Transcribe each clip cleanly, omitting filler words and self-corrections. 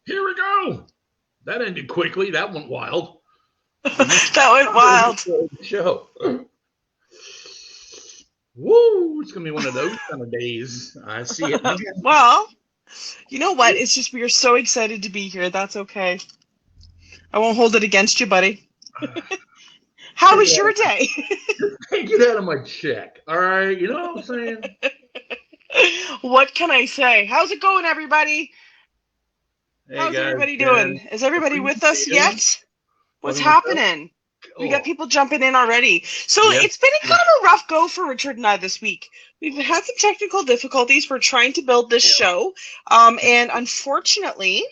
Here we go. That ended quickly. That went wild. That went wild. Show. Woo! It's gonna be one of those kind of days. I see it now. Well, you know what? It's just we are so excited to be here. That's okay. I won't hold it against you, buddy. How was your day? Take it out of my check. All right, you know what I'm saying? What can I say? How's it going, everybody? Hey How's guys, everybody Jen, doing? Is everybody with us appreciate yet? What's welcome to the show. happening? We got Oh, people jumping in already. So yes. it's been a kind of a rough go for Richard and I this week. We've had some technical difficulties. We're trying to build this show. And unfortunately,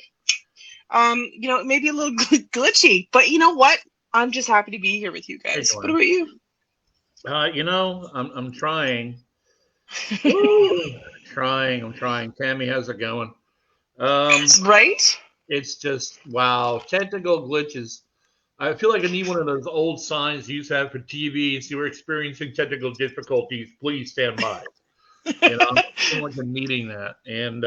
it may be a little glitchy, but you know what? I'm just happy to be here with you Hey, guys. What Glenn. about you? I'm trying. Woo! I'm trying. Tammy, how's it going? Um, Right? it's just wow, technical glitches. I feel like I need one of those old signs you used to have for TV. If you were experiencing technical difficulties, please stand by. I feel like I'm needing that. And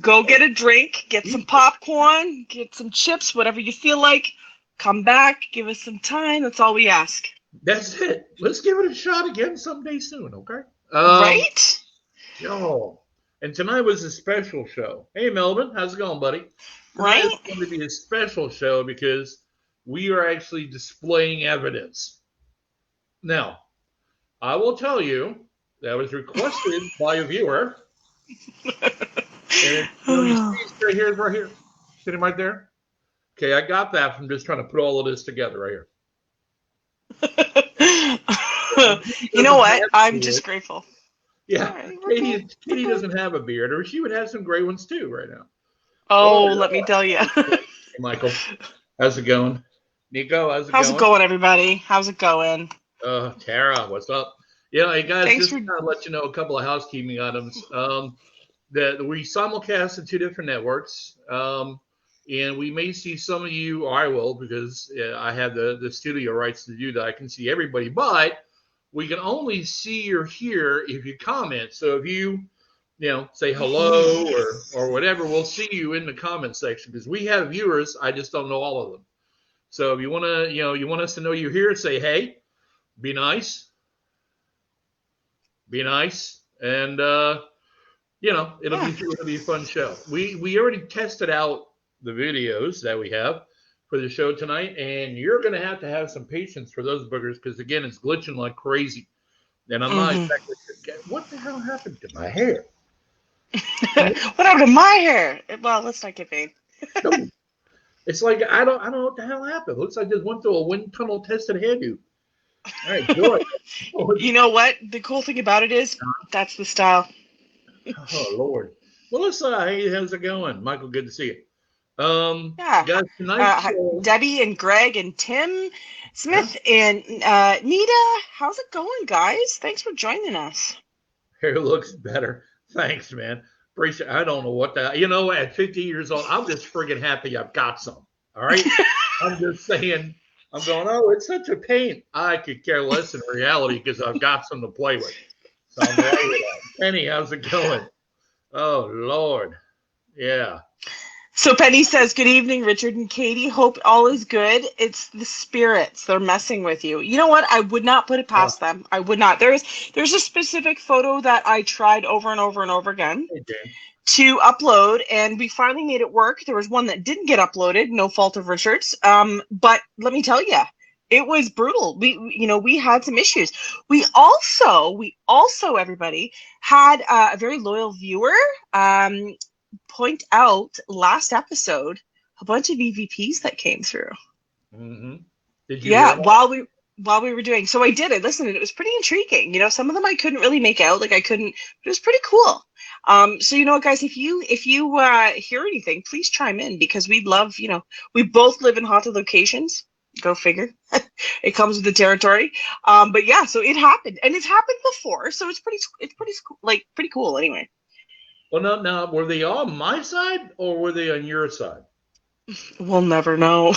Go get a drink, get some popcorn, get some chips, whatever you feel like. Come back, give us some time. That's all we ask. that's it. Let's give it a shot again someday soon, okay? Right? Yo. And tonight was a special show. Hey, Melvin, how's it going, buddy? Tonight is Right? going to be a special show because we are actually displaying evidence. Now, I will tell you that was requested by a viewer. And you see it's right here, sitting right there. Okay, I got that from just trying to put all of this together right here. You know what? I'm just grateful. Yeah, Right, Katie doesn't have a beard, or she would have some gray ones too right now. Oh, let me tell you. Hey, Michael, how's it going? Nico, how's it How's it going, everybody? How's it going? Tara, what's up? Yeah, hey guys, Thanks just for. to kind of let you know a couple of housekeeping items. That we simulcast in two different networks, and we may see some of you, or I will, because I have the studio rights to do that. I can see everybody, but we can only see or hear if you comment. So if you say hello or whatever, we'll see you in the comment section because we have viewers. I just don't know all of them. So if you want to, you want us to know you're here, say hey, be nice, and it'll be a fun show. We already tested out the videos that we have for the show tonight, and you're going to have some patience for those boogers because again, it's glitching like crazy, and I'm not exactly sure. What the hell happened to my hair? What happened to my hair? Well, let's not get vain. It's like I don't know what the hell happened. It looks like I just went through a wind tunnel tested hairdo. All right, good. You know what? The cool thing about it is that's the style. Oh Lord, Melissa, hey, how's it going? Michael, good to see you. Yeah. Guys, tonight's show. Debbie and Greg and Tim Smith and Nita. How's it going, guys? Thanks for joining us. Hair looks better. Thanks, man. Appreciate. I don't know what that. At 50 years old, I'm just friggin' happy I've got some. All right. I'm just saying. I'm going. Oh, it's such a pain. I could care less in reality because I've got some to play with. So I'm right with that. Penny, how's it going? Oh Lord. Yeah. So Penny says, "Good evening, Richard and Katie. Hope all is good. It's the spirits. They're messing with you. You know what? I would not put it past them. I would not. There's a specific photo that I tried over and over and over again to upload, and we finally made it work. There was one that didn't get uploaded, no fault of Richard's. But let me tell you, it was brutal. We had some issues. We also, everybody had a very loyal viewer. Point out last episode a bunch of EVPs that came through. Mm-hmm. Did you? Yeah, while we were doing. So I did. I listened, and it was pretty intriguing. Some of them I couldn't really make out. Like I couldn't. But it was pretty cool. So guys, if you hear anything, please chime in because we'd love. We both live in haunted locations. Go figure. It comes with the territory. But yeah, so it happened, and it's happened before. So it's pretty cool anyway. Well, now, were they on my side or were they on your side? We'll never know.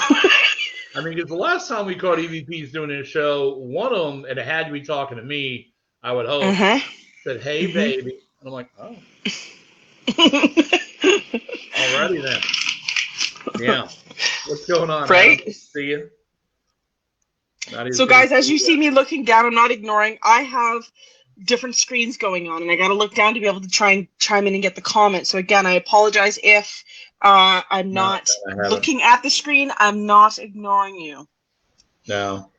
I mean, because the last time we caught EVPs doing this show, one of them, and it had to be talking to me, I would hope, said, "Hey, baby." And I'm like, oh. Alrighty then. Yeah. What's going on, Right? Adam? See you. So guys, as you see me looking down, I'm not ignoring. I have different screens going on, and I got to look down to be able to try and chime in and get the comments. So again, I apologize if I'm not looking at the screen. I'm not ignoring you. No.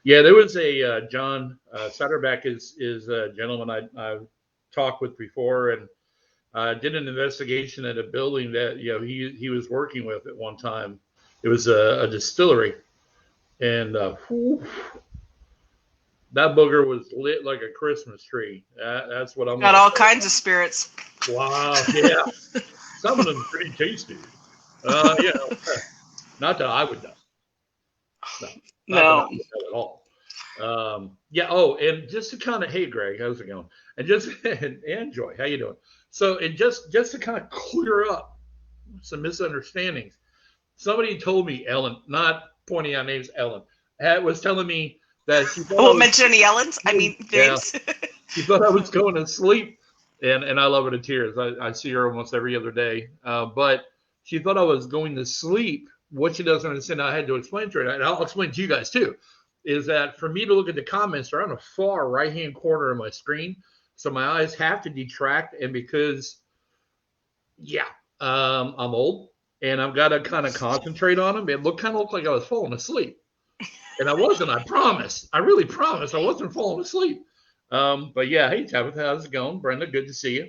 Yeah, there was a John Satterbeck is a gentleman I've talked with before, and did an investigation at a building that he was working with at one time. It was a distillery, and that booger was lit like a Christmas tree. That's what I'm got all kinds of spirits. Wow, yeah, some of them pretty tasty. Not that I would know. No, not that I would know at all. Yeah. Oh, and just to kind of, hey, Greg, how's it going? And just and Joy, how you doing? So, and just to kind of clear up some misunderstandings, somebody told me, Ellen, not pointing out names, Ellen, was telling me that she thought I won't mention any Ellens. I mean, names. Yeah, she thought I was going to sleep, and I love her to tears. I see her almost every other day, but she thought I was going to sleep. What she doesn't understand, I had to explain to her, and I'll explain to you guys too, is that for me to look at the comments, they're on the far right-hand corner of my screen, so my eyes have to detract, and because, I'm old, and I've got to kind of concentrate on them. It kind of looked like I was falling asleep, and I wasn't. I promise. I really promise I wasn't falling asleep. But yeah, hey Tabitha, how's it going? Brenda, good to see you.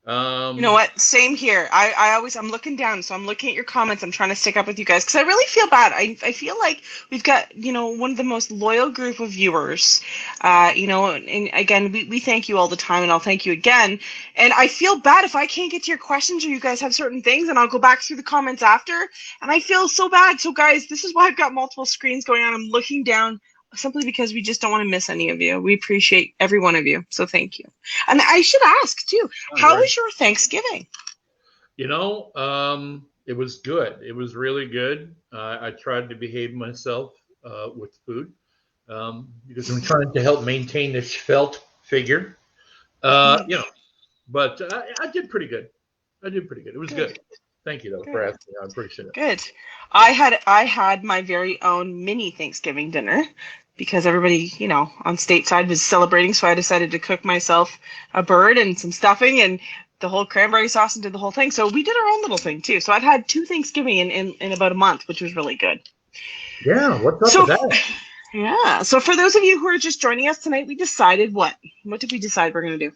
You know what? Same here. I'm looking down, so I'm looking at your comments. I'm trying to stick up with you guys because I really feel bad. I feel like we've got, one of the most loyal group of viewers, and again, we thank you all the time, and I'll thank you again. And I feel bad if I can't get to your questions or you guys have certain things, and I'll go back through the comments after, and I feel so bad. So guys, this is why I've got multiple screens going on. I'm looking down simply because we just don't want to miss any of you. We appreciate every one of you. So thank you. And I should ask too, how was your Thanksgiving? It was good. It was really good. I tried to behave myself with food because I'm trying to help maintain this svelte figure. But I did pretty good. It was good. Thank you, though, for asking. I appreciate it. Good. I had my very own mini Thanksgiving dinner because everybody, on stateside was celebrating. So I decided to cook myself a bird and some stuffing and the whole cranberry sauce and did the whole thing. So we did our own little thing too. So I've had 2 Thanksgiving in about a month, which was really good. Yeah. What's up with that? Yeah. So for those of you who are just joining us tonight, we decided what? What did we decide we're going to do?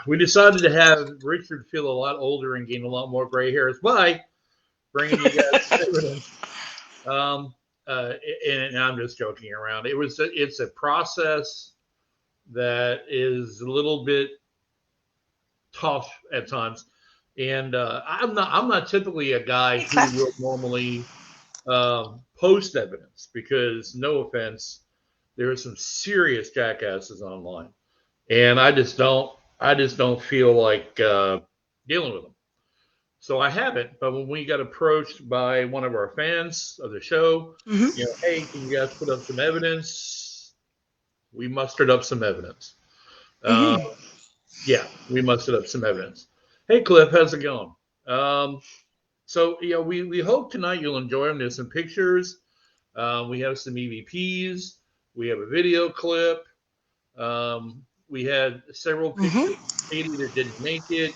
We decided to have Richard feel a lot older and gain a lot more gray hairs by bringing you guys evidence. And I'm just joking around. It's a process that is a little bit tough at times, and I'm not typically a guy who will normally post evidence because, no offense, there are some serious jackasses online, and I just don't feel like dealing with them. So I haven't, but when we got approached by one of our fans of the show, hey, can you guys put up some evidence? We mustered up some evidence. We mustered up some evidence. Hey, Cliff, how's it going? So we hope tonight you'll enjoy them. There's some pictures. We have some EVPs. We have a video clip. We had several pictures of Katie that didn't make it.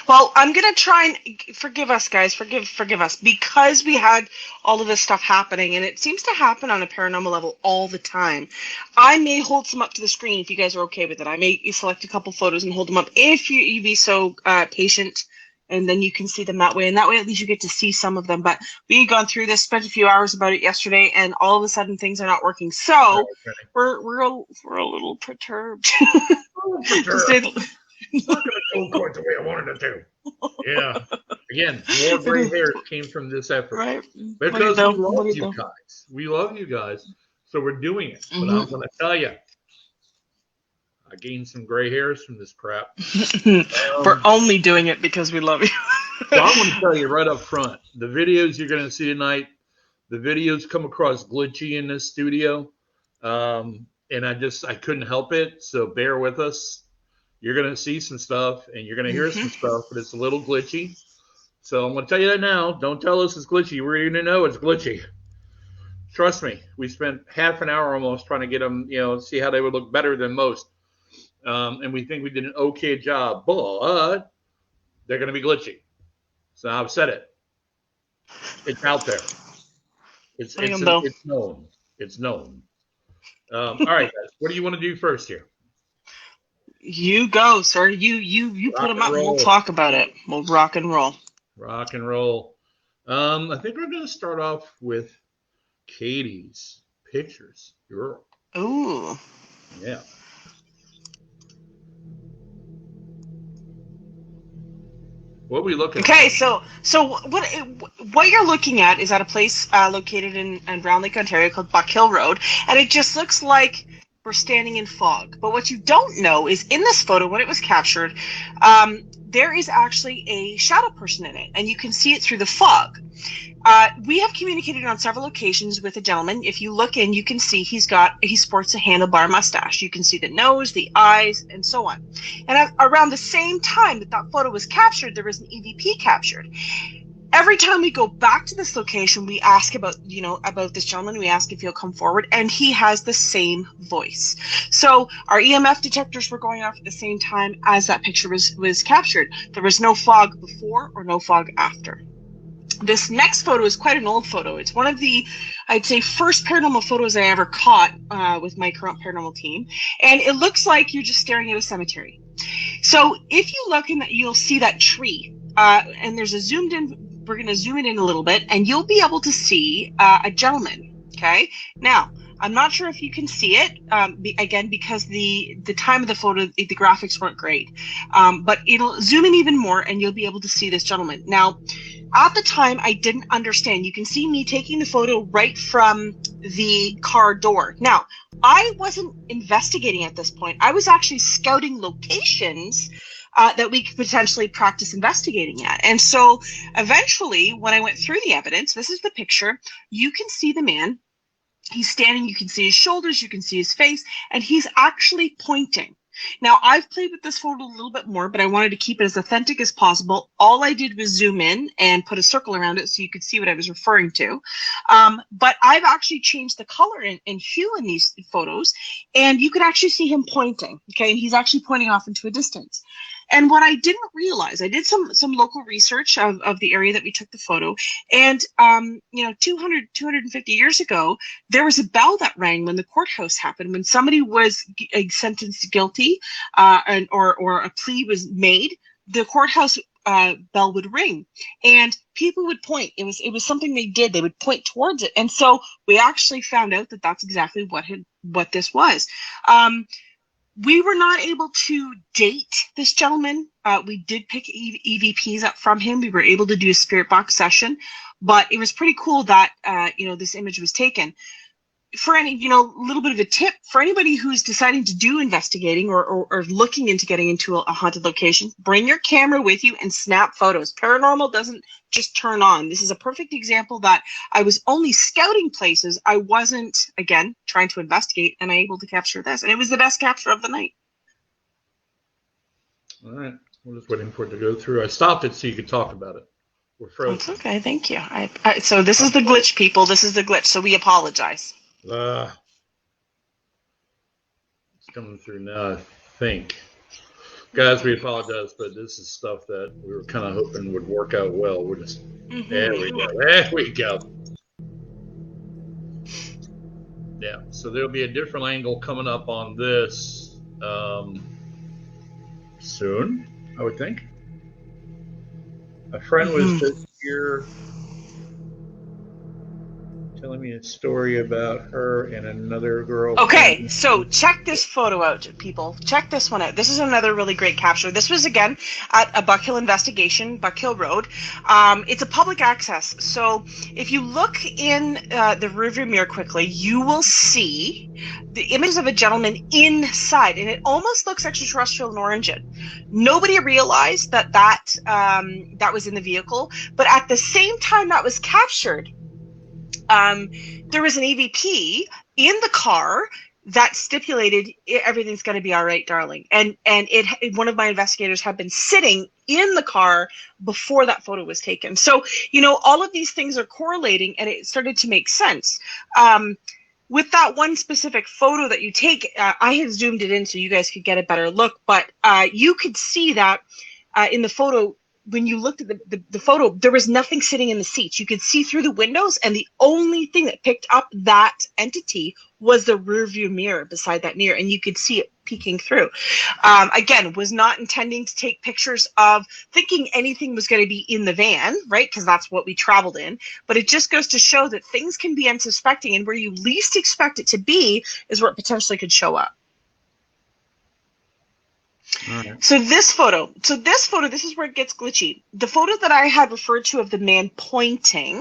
Well, I'm going to try and forgive us, guys. Forgive us because we had all of this stuff happening, and it seems to happen on a paranormal level all the time. I may hold some up to the screen if you guys are okay with it. I may select a couple photos and hold them up if you be so patient, and then you can see them that way. And that way, at least you get to see some of them. But we had gone through this, spent a few hours about it yesterday, and all of a sudden things are not working. So we're a little perturbed. It's not going to go quite the way I wanted it to. Yeah. Again, more gray hairs came from this effort. Right. Because we love you guys. We love you guys. So we're doing it. But I'm going to tell you, I gained some gray hairs from this crap. We're only doing it because we love you. So I'm going to tell you right up front, the videos you're going to see tonight, the videos come across glitchy in this studio. And I couldn't help it. So bear with us. You're going to see some stuff and you're going to hear some stuff, but it's a little glitchy. So I'm going to tell you that now. Don't tell us it's glitchy. We're going to know it's glitchy. Trust me. We spent half an hour almost trying to get them, see how they would look better than most. And we think we did an okay job, but they're going to be glitchy. So I've said it. It's out there. It's known. It's known. All right, guys. What do you want to do first here? You go, sir. You put them up and we'll talk about it. We'll rock and roll. Rock and roll. I think we're going to start off with Katie's pictures. Girl. Ooh. Yeah. What are we looking at? Okay, so what you're looking at is at a place located in Brown Lake, Ontario called Buck Hill Road, and it just looks like we're standing in fog. But what you don't know is in this photo, when it was captured, there is actually a shadow person in it, and you can see it through the fog. We have communicated on several occasions with a gentleman. If you look in, you can see he sports a handlebar mustache. You can see the nose, the eyes, and so on. And around the same time that photo was captured, there was an EVP captured. Every time we go back to this location, we ask about this gentleman. We ask if he'll come forward, and he has the same voice. So our EMF detectors were going off at the same time as that picture was captured. There was no fog before or no fog after. This next photo is quite an old photo. It's one of the, I'd say, first paranormal photos I ever caught with my current paranormal team. And it looks like you're just staring at a cemetery. So if you look in that, you'll see that tree. And there's a zoomed in, we're going to zoom it in a little bit, and you'll be able to see a gentleman. Okay. Now, I'm not sure if you can see it, again, because the time of the photo, the graphics weren't great. But it'll zoom in even more, and you'll be able to see this gentleman. Now, at the time, I didn't understand. You can see me taking the photo right from the car door. Now, I wasn't investigating at this point. I was actually scouting locations that we could potentially practice investigating at. And so eventually, when I went through the evidence, this is the picture. You can see the man. He's standing. You can see his shoulders. You can see his face. And he's actually pointing. Now, I've played with this photo a little bit more, but I wanted to keep it as authentic as possible. All I did was zoom in and put a circle around it so you could see what I was referring to. But I've actually changed the color and hue in these photos, and you could actually see him pointing, okay? And he's actually pointing off into a distance. And what I didn't realize, I did some local research of the area that we took the photo, and 250 years ago, there was a bell that rang when the courthouse happened, when somebody was sentenced guilty, or a plea was made. The courthouse bell would ring, and people would point. It was something they did. They would point towards it, and so we actually found out that that's exactly what this was. We were not able to date this gentleman. We did pick EVPs up from him. We were able to do a spirit box session, but it was pretty cool that this image was taken. For any, little bit of a tip for anybody who's deciding to do investigating or looking into getting into a haunted location, bring your camera with you and snap photos. Paranormal doesn't just turn on. This is a perfect example that I was only scouting places. I wasn't, again, trying to investigate, and I'm able to capture this. And it was the best capture of the night. All right. We're just waiting for it to go through. I stopped it so you could talk about it. We're frozen. That's okay. Thank you. So this is the glitch, people. This is the glitch. So we apologize. It's coming through now, I think. Guys, we apologize, but this is stuff that we were kind of hoping would work out well. We're just there we go. There we go. Yeah, so there'll be a different angle coming up on this soon, I would think. A friend was just here telling me a story about her and another girl. Okay, so check this photo out, people. Check this one out. This is another really great capture. This was, again, at a Buck Hill investigation, Buck Hill Road. It's a public access. So if you look in the rearview mirror quickly, you will see the image of a gentleman inside, and it almost looks extraterrestrial and orangey. Nobody realized that was in the vehicle, but at the same time that was captured, there was an EVP in the car that stipulated everything's going to be all right, darling. And one of my investigators had been sitting in the car before that photo was taken. So, all of these things are correlating, and it started to make sense. With that one specific photo that you take, I had zoomed it in so you guys could get a better look, but you could see that in the photo, when you looked at the photo, there was nothing sitting in the seats. You could see through the windows, and the only thing that picked up that entity was the rear view mirror beside that mirror, and you could see it peeking through. Again, was not intending to take pictures of thinking anything was going to be in the van, right? Because that's what we traveled in. But it just goes to show that things can be unsuspecting, and where you least expect it to be is where it potentially could show up. Right. So this photo, this is where it gets glitchy. The photo that I had referred to of the man pointing,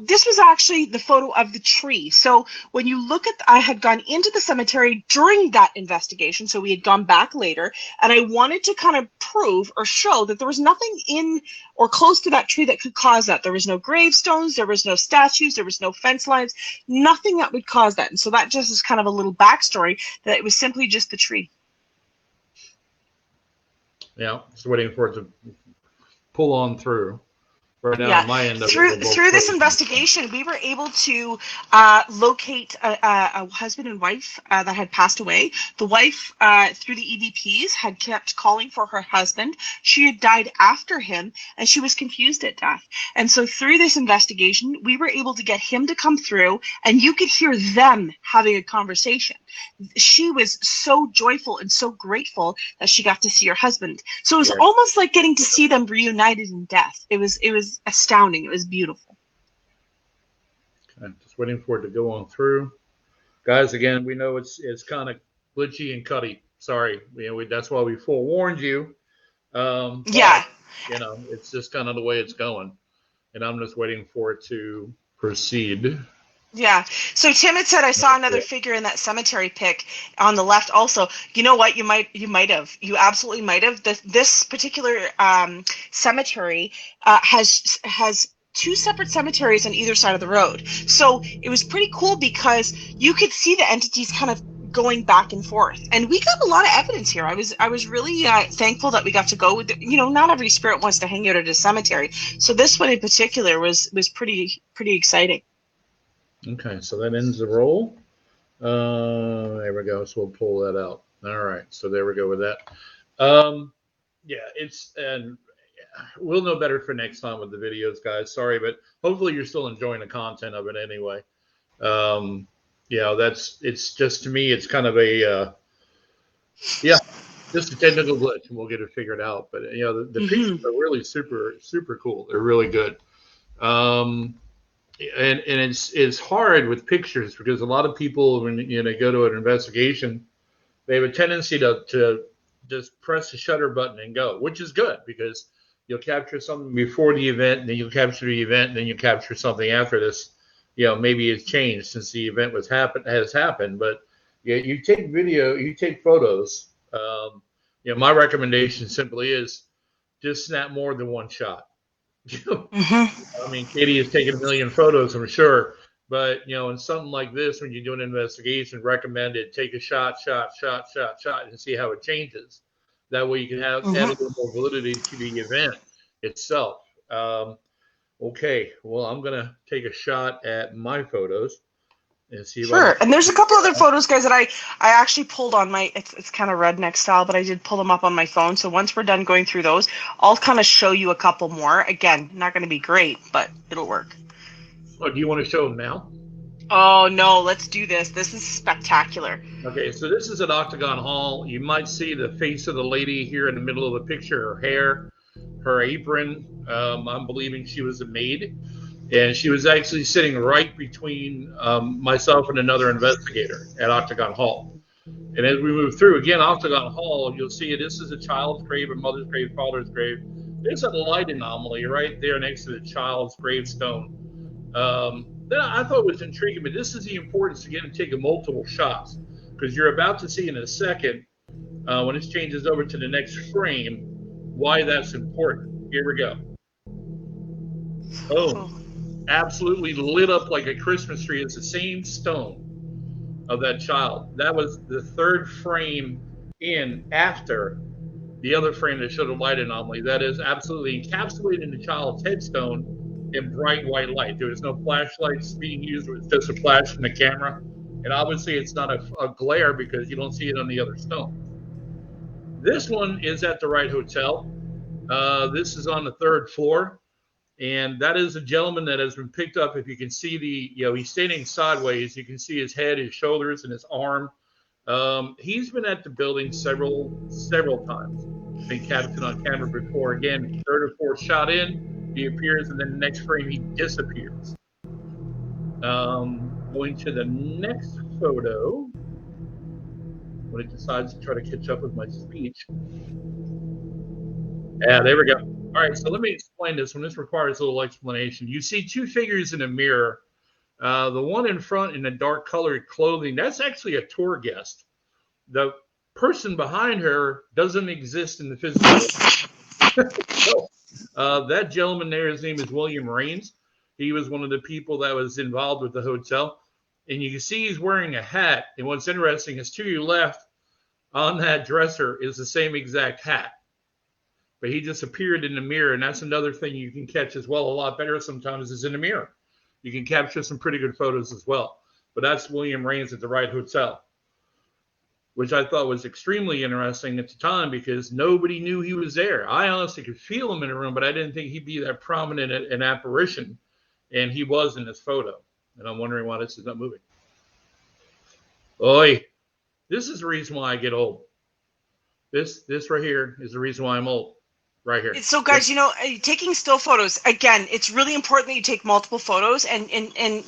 this was actually the photo of the tree. So when you look at, I had gone into the cemetery during that investigation, so we had gone back later, and I wanted to kind of prove or show that there was nothing in or close to that tree that could cause that. There was no gravestones, there was no statues, there was no fence lines, nothing that would cause that. And so that just is kind of a little backstory, that it was simply just the tree. Yeah, just waiting for it to pull on through. Right now, Yeah. on my end of Through it, this investigation, we were able to locate a husband and wife that had passed away. The wife, through the EVPs, had kept calling for her husband. She had died after him, and she was confused at death. And so through this investigation, we were able to get him to come through, and you could hear them having a conversation. She was so joyful and so grateful that she got to see her husband. So it was almost like getting to see them reunited in death. It was astounding. It was beautiful. I'm just waiting for it to go on through. Guys, again, we know it's kind of glitchy and cutty. Sorry, that's why we forewarned you. Yeah. It's just kind of the way it's going, and I'm just waiting for it to proceed. Yeah. So Tim had said, I saw another figure in that cemetery pic on the left also. You know what? You absolutely might have. This particular cemetery has two separate cemeteries on either side of the road. So it was pretty cool because you could see the entities kind of going back and forth, and we got a lot of evidence here. I was really thankful that we got to go with not every spirit wants to hang out at a cemetery, so this one in particular was pretty exciting. Okay, so that ends the roll. There we go. So we'll pull that out. All right, so there we go with that. And we'll know better for next time with the videos, guys. Sorry, but hopefully you're still enjoying the content of it anyway. It's just, to me, it's kind of just a technical glitch, and we'll get it figured out. But the pictures are really super cool. They're really good. And it's hard with pictures because a lot of people, when they go to an investigation, they have a tendency to just press the shutter button and go, which is good because you'll capture something before the event, and then you'll capture the event, and then you capture something after this. Maybe it's changed since the event has happened. But you take video, you take photos. My recommendation simply is just snap more than one shot. I mean, Katie has taken 1 million photos, I'm sure, but in something like this, when you do an investigation, recommended take a shot, and see how it changes. That way, you can add a little more validity to the event itself. Okay, well, I'm gonna take a shot at my photos and see. Sure, and there's a couple other photos, guys, that I actually pulled on my. It's kind of redneck style, but I did pull them up on my phone. So once we're done going through those, I'll kind of show you a couple more. Again, not going to be great, but it'll work. Oh, do you want to show them now? Oh no, let's do this. This is spectacular. Okay, so this is at Octagon Hall. You might see the face of the lady here in the middle of the picture. Her hair, her apron. I'm believing she was a maid. And she was actually sitting right between myself and another investigator at Octagon Hall. And as we move through, again, Octagon Hall, you'll see this is a child's grave, a mother's grave, father's grave. There's a light anomaly right there next to the child's gravestone. Then I thought it was intriguing, but this is the importance, again, of taking multiple shots, because you're about to see in a second, when this changes over to the next frame, why that's important. Here we go. Oh. Absolutely lit up like a Christmas tree. It's the same stone. of that child. That was the third frame in after the other frame that showed a light anomaly. That is absolutely encapsulating the child's headstone in bright white light. There was no flashlights being used. It was just a flash from the camera. And obviously it's not a glare because you don't see it on the other stone. This one is at the Wright Hotel. This is on the 3rd floor. And that is a gentleman that has been picked up. If you can see he's standing sideways. You can see his head, his shoulders, and his arm. He's been at the building several times. Been captured on camera before. Again, 3rd or 4th shot in, he appears, and then the next frame he disappears. Going to the next photo, when it decides to try to catch up with my speech. Yeah, there we go. All right, so let me explain this one. This requires a little explanation. You see 2 figures in a mirror. The one in front in the dark colored clothing, that's actually a tour guest. The person behind her doesn't exist in the physical. So, that gentleman there, his name is William Raines. He was one of the people that was involved with the hotel. And you can see he's wearing a hat. And what's interesting is to your left on that dresser is the same exact hat. But he just appeared in the mirror. And that's another thing you can catch as well. A lot better sometimes is in the mirror. You can capture some pretty good photos as well. But that's William Raines at the Wright Hotel, which I thought was extremely interesting at the time because nobody knew he was there. I honestly could feel him in the room, but I didn't think he'd be that prominent an apparition. And he was in this photo. And I'm wondering why this is not moving. Oi, this is the reason why I get old. This right here is the reason why I'm old. Right here. So guys, taking still photos, again, it's really important that you take multiple photos and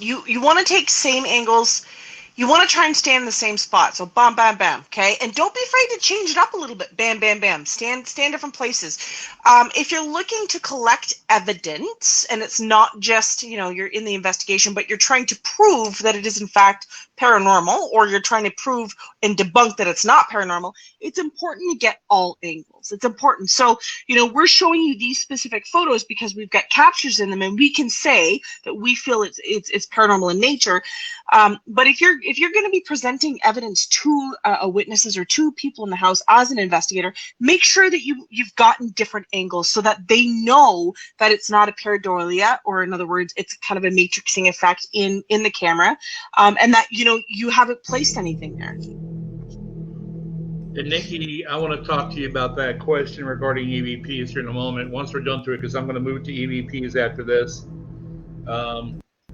you want to take same angles. You want to try and stand in the same spot. So bam, bam, bam. Okay. And don't be afraid to change it up a little bit. Bam, bam, bam. Stand different places. If you're looking to collect evidence and it's not just, you're in the investigation, but you're trying to prove that it is in fact paranormal, or you're trying to prove and debunk that it's not paranormal, it's important to get all angles. It's important. So, we're showing you these specific photos because we've got captures in them and we can say that we feel it's paranormal in nature. But if you're going to be presenting evidence to witnesses or to people in the house as an investigator, make sure that you've gotten different angles so that they know that it's not a pareidolia, or in other words, it's kind of a matrixing effect in the camera, and that you haven't placed anything there. And Nikki, I want to talk to you about that question regarding EVPs here in a moment. Once we're done through it, because I'm going to move to EVPs after this.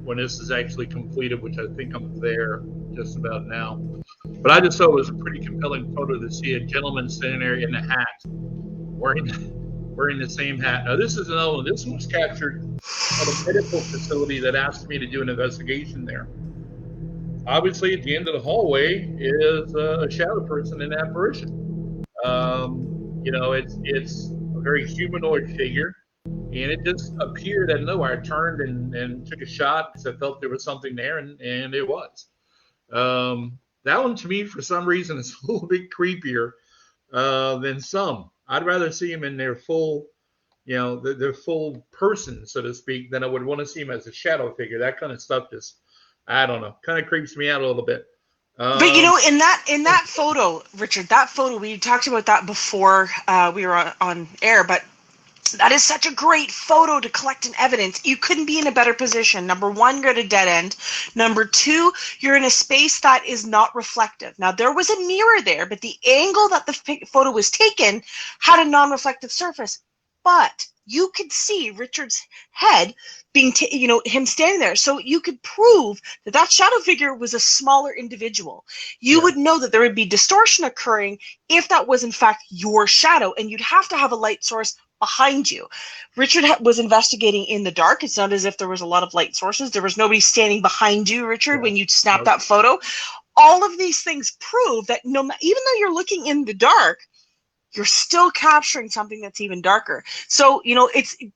When this is actually completed, which I think I'm there just about now. But I just thought it was a pretty compelling photo to see a gentleman standing there in a hat, wearing the same hat. Now this is another one. This one was captured at a medical facility that asked me to do an investigation there. Obviously, at the end of the hallway is a shadow person, an apparition. It's a very humanoid figure. And it just appeared out of nowhere. I turned and took a shot because I felt there was something there, and it was. That one, to me, for some reason, is a little bit creepier than some. I'd rather see him in their full, their full person, so to speak, than I would want to see him as a shadow figure. That kind of stuff just, I don't know, kind of creeps me out a little bit. But in that photo, Richard, that photo, we talked about that before we were on air, but that is such a great photo to collect an evidence. You couldn't be in a better position. Number one, you're at a dead end. Number two, you're in a space that is not reflective. Now, there was a mirror there, but the angle that the photo was taken had a non-reflective surface. But you could see Richard's head being, him standing there. So you could prove that shadow figure was a smaller individual. You would know that there would be distortion occurring if that was in fact your shadow, and you'd have to have a light source behind you. Richard was investigating in the dark. It's not as if there was a lot of light sources. There was nobody standing behind you, Richard, when you snapped that photo. All of these things prove that even though you're looking in the dark, you're still capturing something that's even darker. So,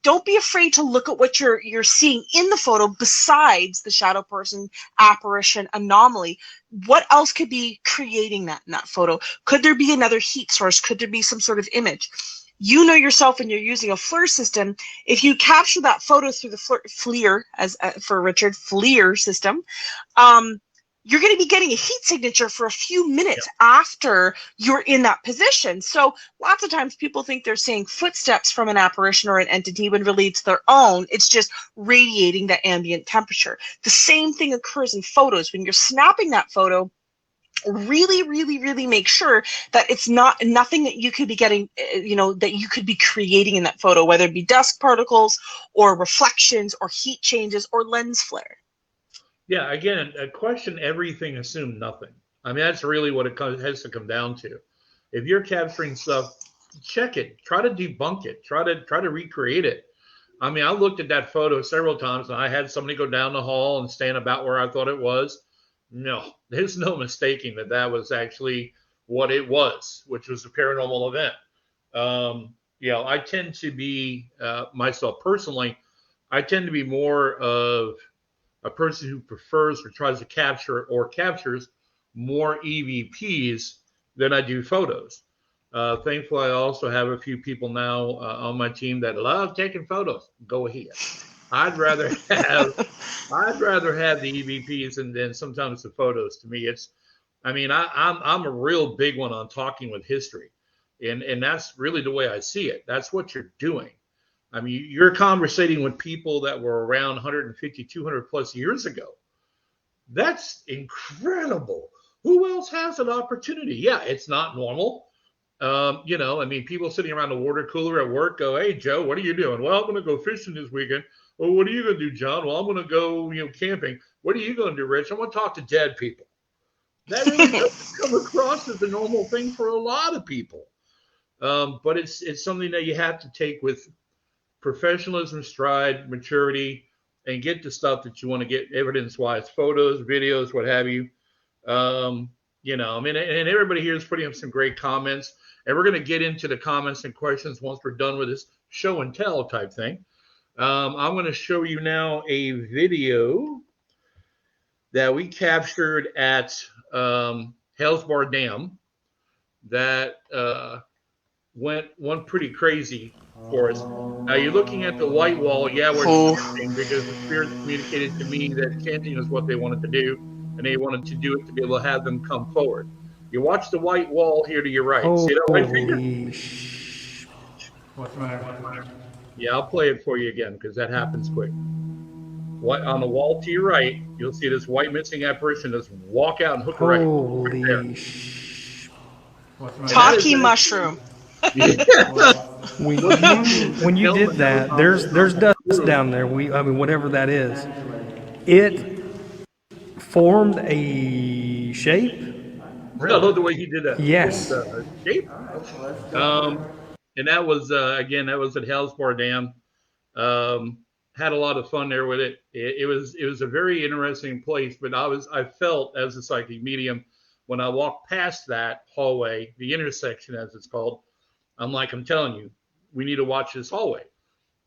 don't be afraid to look at what you're seeing in the photo besides the shadow person, apparition, anomaly. What else could be creating that in that photo? Could there be another heat source? Could there be some sort of image? You know yourself when you're using a FLIR system. If you capture that photo through the FLIR, for Richard, FLIR system, you're going to be getting a heat signature for a few minutes after you're in that position. So lots of times people think they're seeing footsteps from an apparition or an entity when really it's their own. It's just radiating that ambient temperature. The same thing occurs in photos. When you're snapping that photo, really make sure that it's nothing that you could be getting, that you could be creating in that photo, whether it be dust particles or reflections or heat changes or lens flare. Yeah, again, a question everything, assume nothing. I mean, that's really what it has to come down to. If you're capturing stuff, check it, try to debunk it, try to recreate it. I mean, I looked at that photo several times, and I had somebody go down the hall and stand about where I thought it was. No, there's no mistaking that was actually what it was, which was a paranormal event. I tend to be, myself personally, I tend to be more of a person who prefers or tries to capture or captures more EVPs than I do photos. Thankfully, I also have a few people now on my team that love taking photos. Go ahead. I'd rather have the EVPs and then sometimes the photos. To me, I'm a real big one on talking with history, and that's really the way I see it. That's what you're doing. I mean, you're conversating with people that were around 150, 200 plus years ago. That's incredible. Who else has an opportunity? Yeah, it's not normal. People sitting around the water cooler at work go, "Hey, Joe, what are you doing?" "Well, I'm going to go fishing this weekend." "Well, what are you going to do, John?" "Well, I'm going to go, camping." "What are you going to do, Rich?" "I'm going to talk to dead people." That really doesn't come across as a normal thing for a lot of people. But it's something that you have to take with professionalism, stride, maturity, and get the stuff that you want to get evidence-wise, photos, videos, what have you. And everybody here is putting up some great comments. And we're going to get into the comments and questions once we're done with this show and tell type thing. I'm going to show you now a video that we captured at Hellsbar Dam that went pretty crazy for us. Now you're looking at the white wall. Yeah, we're chanting because the spirits communicated to me that chanting is what they wanted to do, and they wanted to do it to be able to have them come forward. You watch the white wall here to your right. See that white finger? What's the matter? Yeah, I'll play it for you again because that happens quick. What on the wall to your right, you'll see this white missing apparition just walk out and hook right. Talkie mushroom. When you did that, there's dust down there. Whatever that is, it formed a shape. I love the way he did that. Yes. Shape. And that was that was at Hellsbar Dam. Had a lot of fun there with it. It was a very interesting place, but I felt as a psychic medium when I walked past that hallway, the intersection as it's called, I'm telling you, we need to watch this hallway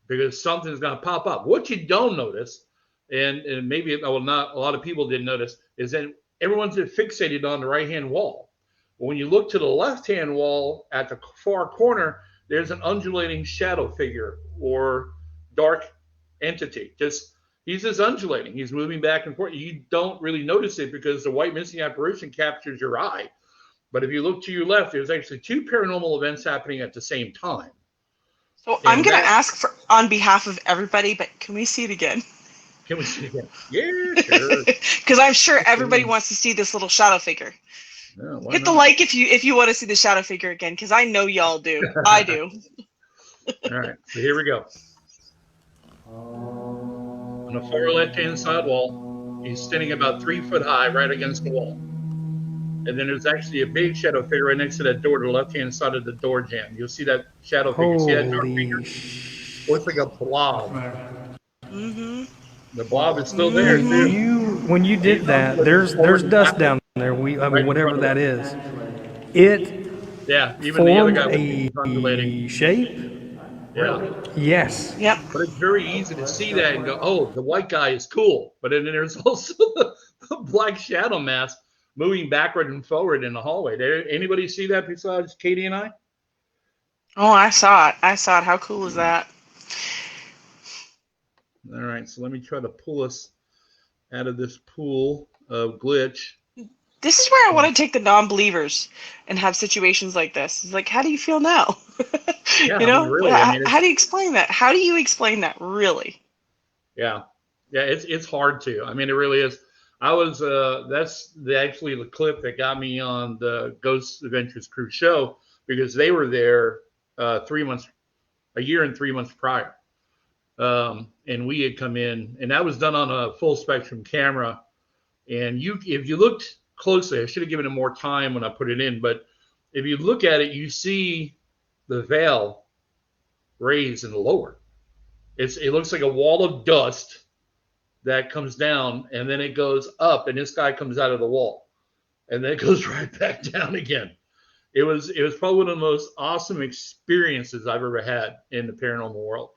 because something's going to pop up. What you don't notice, and maybe not a lot of people didn't notice, is that everyone's fixated on the right-hand wall. But when you look to the left-hand wall at the far corner, there's an undulating shadow figure or dark entity. He's just undulating. He's moving back and forth. You don't really notice it because the white missing apparition captures your eye. But if you look to your left, there's actually two paranormal events happening at the same time. So I'm going to ask on behalf of everybody, but can we see it again? Can we see it again? Yeah, sure. Because I'm sure everybody wants to see this little shadow figure. No, hit the like if you want to see the shadow figure again, because I know y'all do. I do. All right, so here we go. On the far left-hand side wall, he's standing about 3 foot high right against the wall. And then there's actually a big shadow figure right next to that door to the left-hand side of the door jamb. You'll see that shadow figure. See that dark figure? Looks like a blob. Mm-hmm. The blob is still there, too. When you did that, there's dust down there. Whatever that is. It even the other guy formed a shape. Yeah. Yes. Yep. But it's very easy to see that and go, oh, the white guy is cool. But then there's also the black shadow mass moving backward and forward in the hallway. Anybody see that besides Katie and I? Oh, I saw it. How cool is that? All right, so let me try to pull us out of this pool of glitch. This is where I want to take the non-believers and have situations like this. It's like, how do you feel now? Yeah, You I mean, know, really, I mean, how do you explain that? How do you explain that, really? yeah, it's hard to. I mean, it really is. I was actually the clip that got me on the Ghost Adventures Crew show because they were there 3 months, a year and 3 months prior, and we had come in, and that was done on a full spectrum camera. And if you looked closely, I should have given it more time when I put it in, but if you look at it, you see the veil raised and lower. It looks like a wall of dust that comes down, and then it goes up, and this guy comes out of the wall, and then it goes right back down again. It was probably one of the most awesome experiences I've ever had in the paranormal world.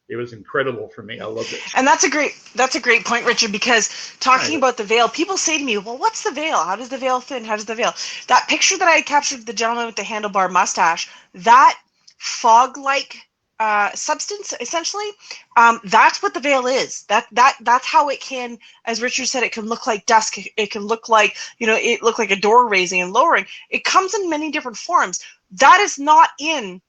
It was incredible for me. I loved it. And that's a great point, Richard, because talking about the veil, people say to me, well, what's the veil? How does the veil fit? How does the veil? That picture that I captured of the gentleman with the handlebar mustache, that fog-like substance, essentially, that's what the veil is. That's how it can, as Richard said, it can look like dusk. It can look like, it looked like a door raising and lowering. It comes in many different forms. That is not in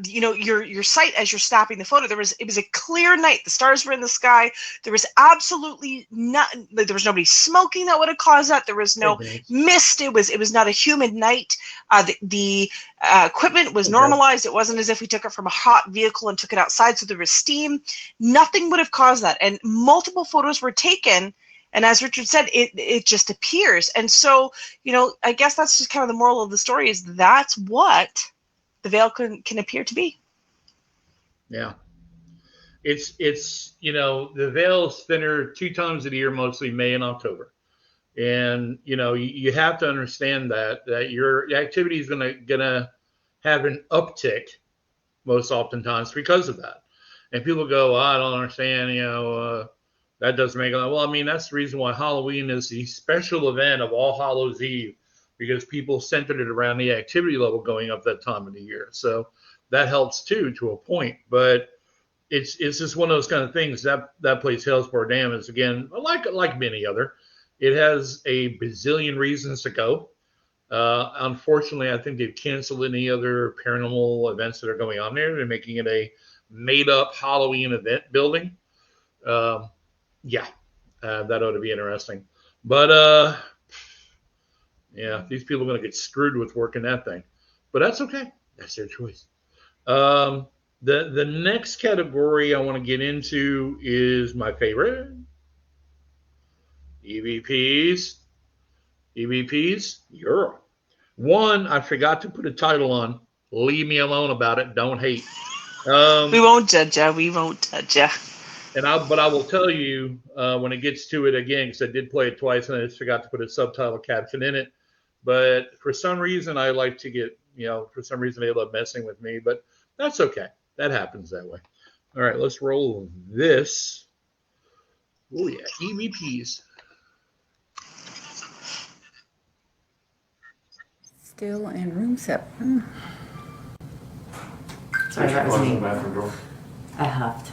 your sight as you're snapping the photo. It was a clear night. The stars were in the sky. There was absolutely nothing. There was nobody smoking that would have caused that. There was no mist. It was not a humid night. The equipment was normalized. It wasn't as if we took it from a hot vehicle and took it outside, so there was steam. Nothing would have caused that. And multiple photos were taken. And as Richard said, it just appears. And so, I guess that's just kind of the moral of the story, is that's what the veil can appear to be. Yeah. It's the veil is thinner 2 times a year, mostly May and October. And, you have to understand that your activity is gonna have an uptick most oftentimes because of that. And people go, oh, I don't understand, that doesn't make it. Well, I mean, that's the reason why Halloween is the special event of All Hallows Eve, because people centered it around the activity level going up that time of the year. So that helps too, to a point. But it's just one of those kind of things. That place, Hellsport Dam, is, again, like many other. It has a bazillion reasons to go. Unfortunately, I think they've canceled any other paranormal events that are going on there. They're making it a made-up Halloween event building. That ought to be interesting. But yeah, these people are going to get screwed with working that thing. But that's okay. That's their choice. The next category I want to get into is my favorite. EVPs. Yeah. One, I forgot to put a title on. Leave me alone about it. Don't hate. We won't judge ya. We won't judge ya. But I will tell you when it gets to it again, because I did play it twice and I just forgot to put a subtitle caption in it. But for some reason, I like to get, for some reason they love messing with me. But that's okay. That happens that way. All right, let's roll this. Oh, yeah, EVPs. Still and room set. Sorry, that was me. I huffed.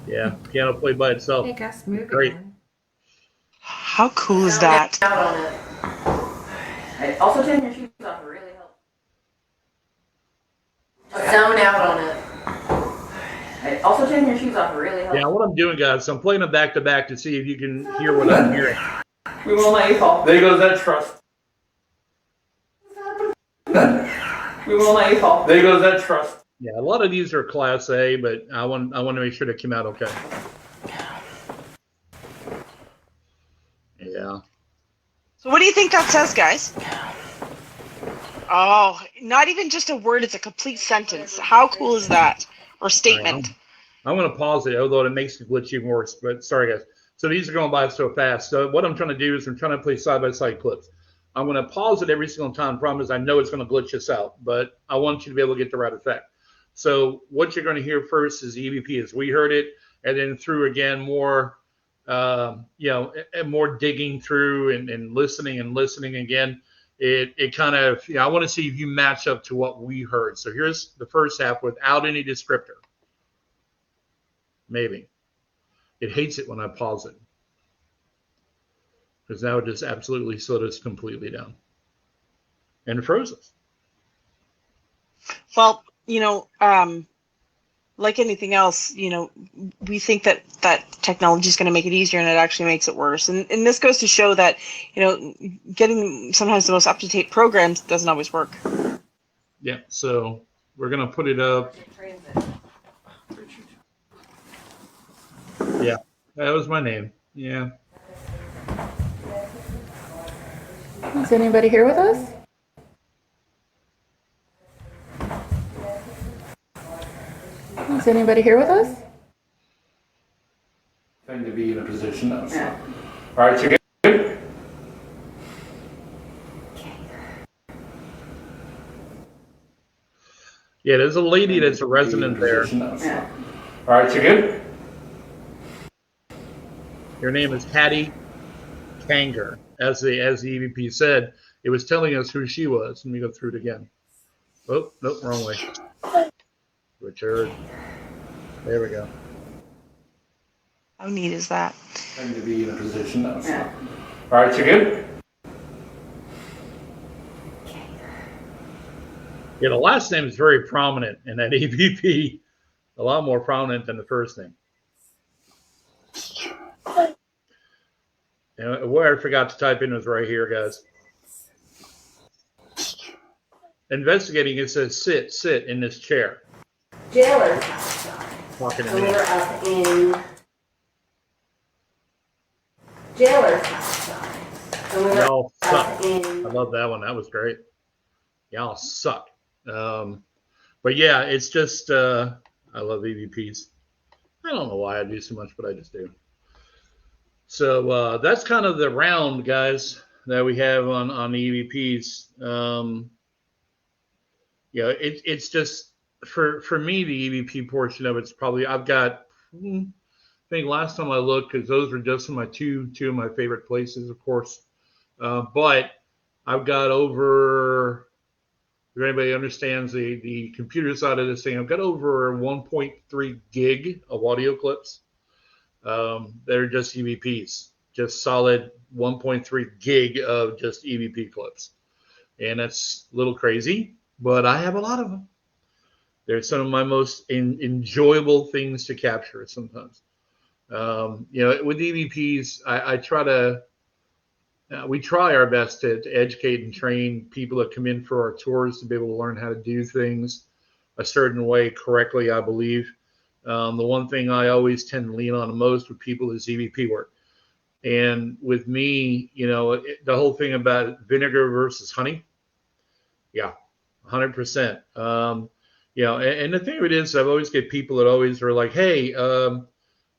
Yeah, piano played by itself. Hey, Gus, move Great. again. How cool is that? Out on it. Hey, also, taking your shoes off really helps. Zone out on it. Hey, also, taking your shoes off really helps. Yeah, what I'm doing, guys, I'm playing them back to back to see if you can hear what I'm hearing. We won't let you fall. There goes that trust. We won't let you fall. There goes that trust. Yeah, a lot of these are Class A, but I want to make sure they came out okay. Yeah. So what do you think that says, guys? Oh, not even just a word, it's a complete sentence. How cool is that? Or statement? I'm going to pause it, although it makes the glitch even worse. But sorry, guys. So these are going by so fast. So what I'm trying to do is I'm trying to play side-by-side clips. I'm going to pause it every single time. Problem is, I know it's going to glitch us out, but I want you to be able to get the right effect. So what you're going to hear first is EVP as we heard it, and then through again more, more digging through and listening again. It kind of, I want to see if you match up to what we heard. So here's the first half without any descriptor. Maybe. It hates it when I pause it. because now it just absolutely slowed us completely down and froze us. Well, like anything else, we think that technology is going to make it easier, and it actually makes it worse. And this goes to show that, getting sometimes the most up-to-date programs doesn't always work. Yeah, so we're going to put it up. Yeah, that was my name. Yeah. Is anybody here with us? Is anybody here with us? Thing to be in a position of. Yeah. All right, so good. Yeah, there's a lady that's a resident there. Yeah. All right, so good. Her name is Patty Kanger. As the EVP said, it was telling us who she was. Let me go through it again. Oh, nope, wrong way. Richard. There we go. How neat is that? Thing to be in a position of. Yeah. All right, so good. Yeah, the last name is very prominent in that EVP. A lot more prominent than the first name. And where I forgot to type in was right here, guys. Investigating, it says sit in this chair. Jailers. Walking So in. we're up in Jailers. So we're Y'all suck. up in I love that one. That was great. Y'all suck. But yeah, it's just I love EVPs. I don't know why I do so much, but I just do. So that's kind of the round, guys, that we have on the EVPs. It's just for me, the EVP portion of it's probably I've got. I think last time I looked, because those were just my two of my favorite places, of course. But I've got over. If anybody understands the computer side of this thing, I've got over 1.3 gig of audio clips. They're just EVPs, just solid 1.3 gig of just EVP clips. And that's a little crazy, but I have a lot of them. They're some of my most enjoyable things to capture sometimes. With EVPs, I try to, we try our best to educate and train people that come in for our tours to be able to learn how to do things a certain way correctly, I believe. The one thing I always tend to lean on the most with people is EVP work. And with me, the whole thing about vinegar versus honey, yeah, 100%. And the thing of it is, I've always get people that always are like, hey,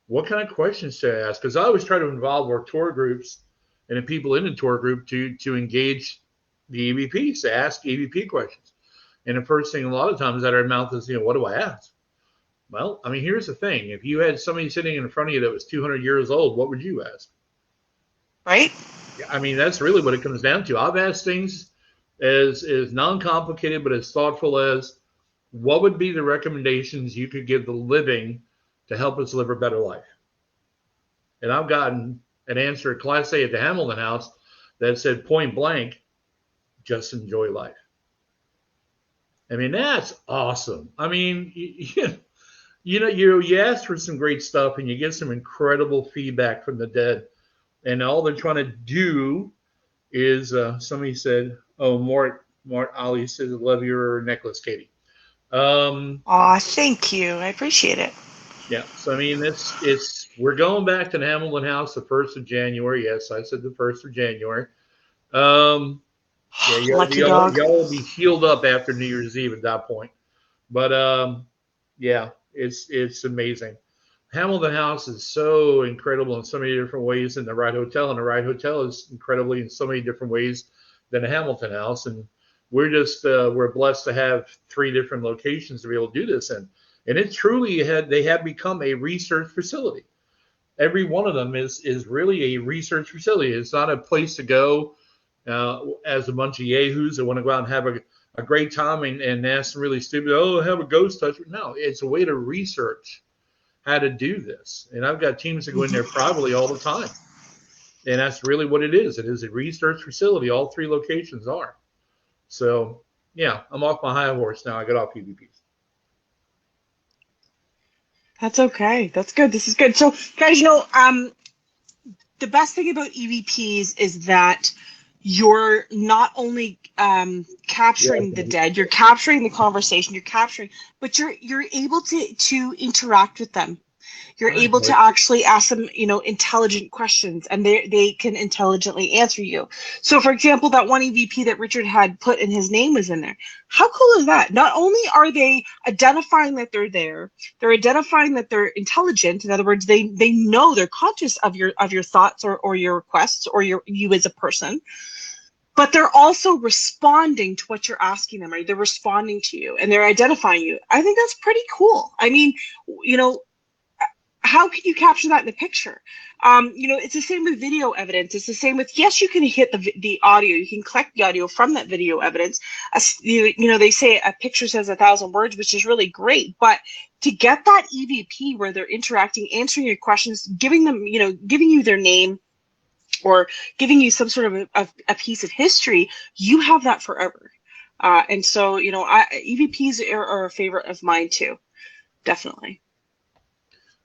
what kind of questions should I ask? Because I always try to involve our tour groups and the people in the tour group to engage the EVPs, to ask EVP questions. And the first thing a lot of times out of our mouth is, what do I ask? Well, I mean, here's the thing. If you had somebody sitting in front of you that was 200 years old, what would you ask? Right? I mean, that's really what it comes down to. I've asked things as non-complicated, but as thoughtful as, what would be the recommendations you could give the living to help us live a better life? And I've gotten an answer at Class A at the Hamilton House that said point blank, just enjoy life. I mean, that's awesome. I mean, you ask for some great stuff and you get some incredible feedback from the dead. And all they're trying to do is, somebody said, Mort Ali says, love your necklace, Katie. Thank you. I appreciate it. Yeah. So, I mean, we're going back to the Hamilton House the 1st of January. Yes, I said the 1st of January. Y'all will be healed up after New Year's Eve at that point. But, it's amazing. Hamilton House is so incredible in so many different ways in the Wright Hotel, and the Wright Hotel is incredibly in so many different ways than the Hamilton House. And we're just we're blessed to have 3 different locations to be able to do this in. And it truly they have become a research facility. Every one of them is really a research facility. It's not a place to go as a bunch of yahoos that want to go out and have a great time and ask some really stupid, have a ghost touch. No, it's a way to research how to do this. And I've got teams that go in there privately all the time. And that's really what it is. It is a research facility. All 3 locations are. So, yeah, I'm off my high horse now. I got off EVPs. That's okay. That's good. This is good. So, guys, the best thing about EVPs is that you're not only capturing the dead, you're capturing the conversation, but you're able to interact with them. You're able to actually ask them, intelligent questions, and they can intelligently answer you. So, for example, that one EVP that Richard had put in his name was in there. How cool is that? Not only are they identifying that they're there, they're identifying that they're intelligent. In other words, they know, they're conscious of your thoughts or your requests or you as a person. But they're also responding to what you're asking them, right? They're responding to you and they're identifying you. I think that's pretty cool. I mean, how can you capture that in the picture? It's the same with video evidence. It's the same with, yes, you can hit the audio. You can collect the audio from that video evidence. They say a picture says 1,000 words, which is really great. But to get that EVP where they're interacting, answering your questions, giving you their name, or giving you some sort of a piece of history, you have that forever. And so, EVPs are a favorite of mine too, definitely.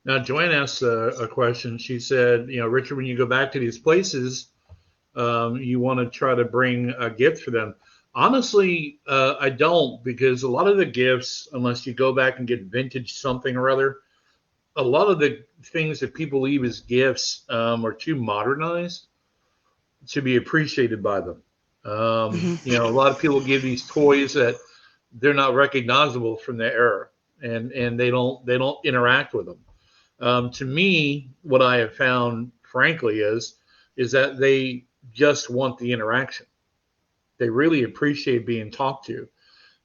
Now, Joanne asked a question. She said, Richard, when you go back to these places, you want to try to bring a gift for them. Honestly, I don't, because a lot of the gifts, unless you go back and get vintage something or other, a lot of the things that people leave as gifts are too modernized to be appreciated by them. A lot of people give these toys that they're not recognizable from their era, and they don't interact with them. To me, what I have found, frankly, is that they just want the interaction. They really appreciate being talked to,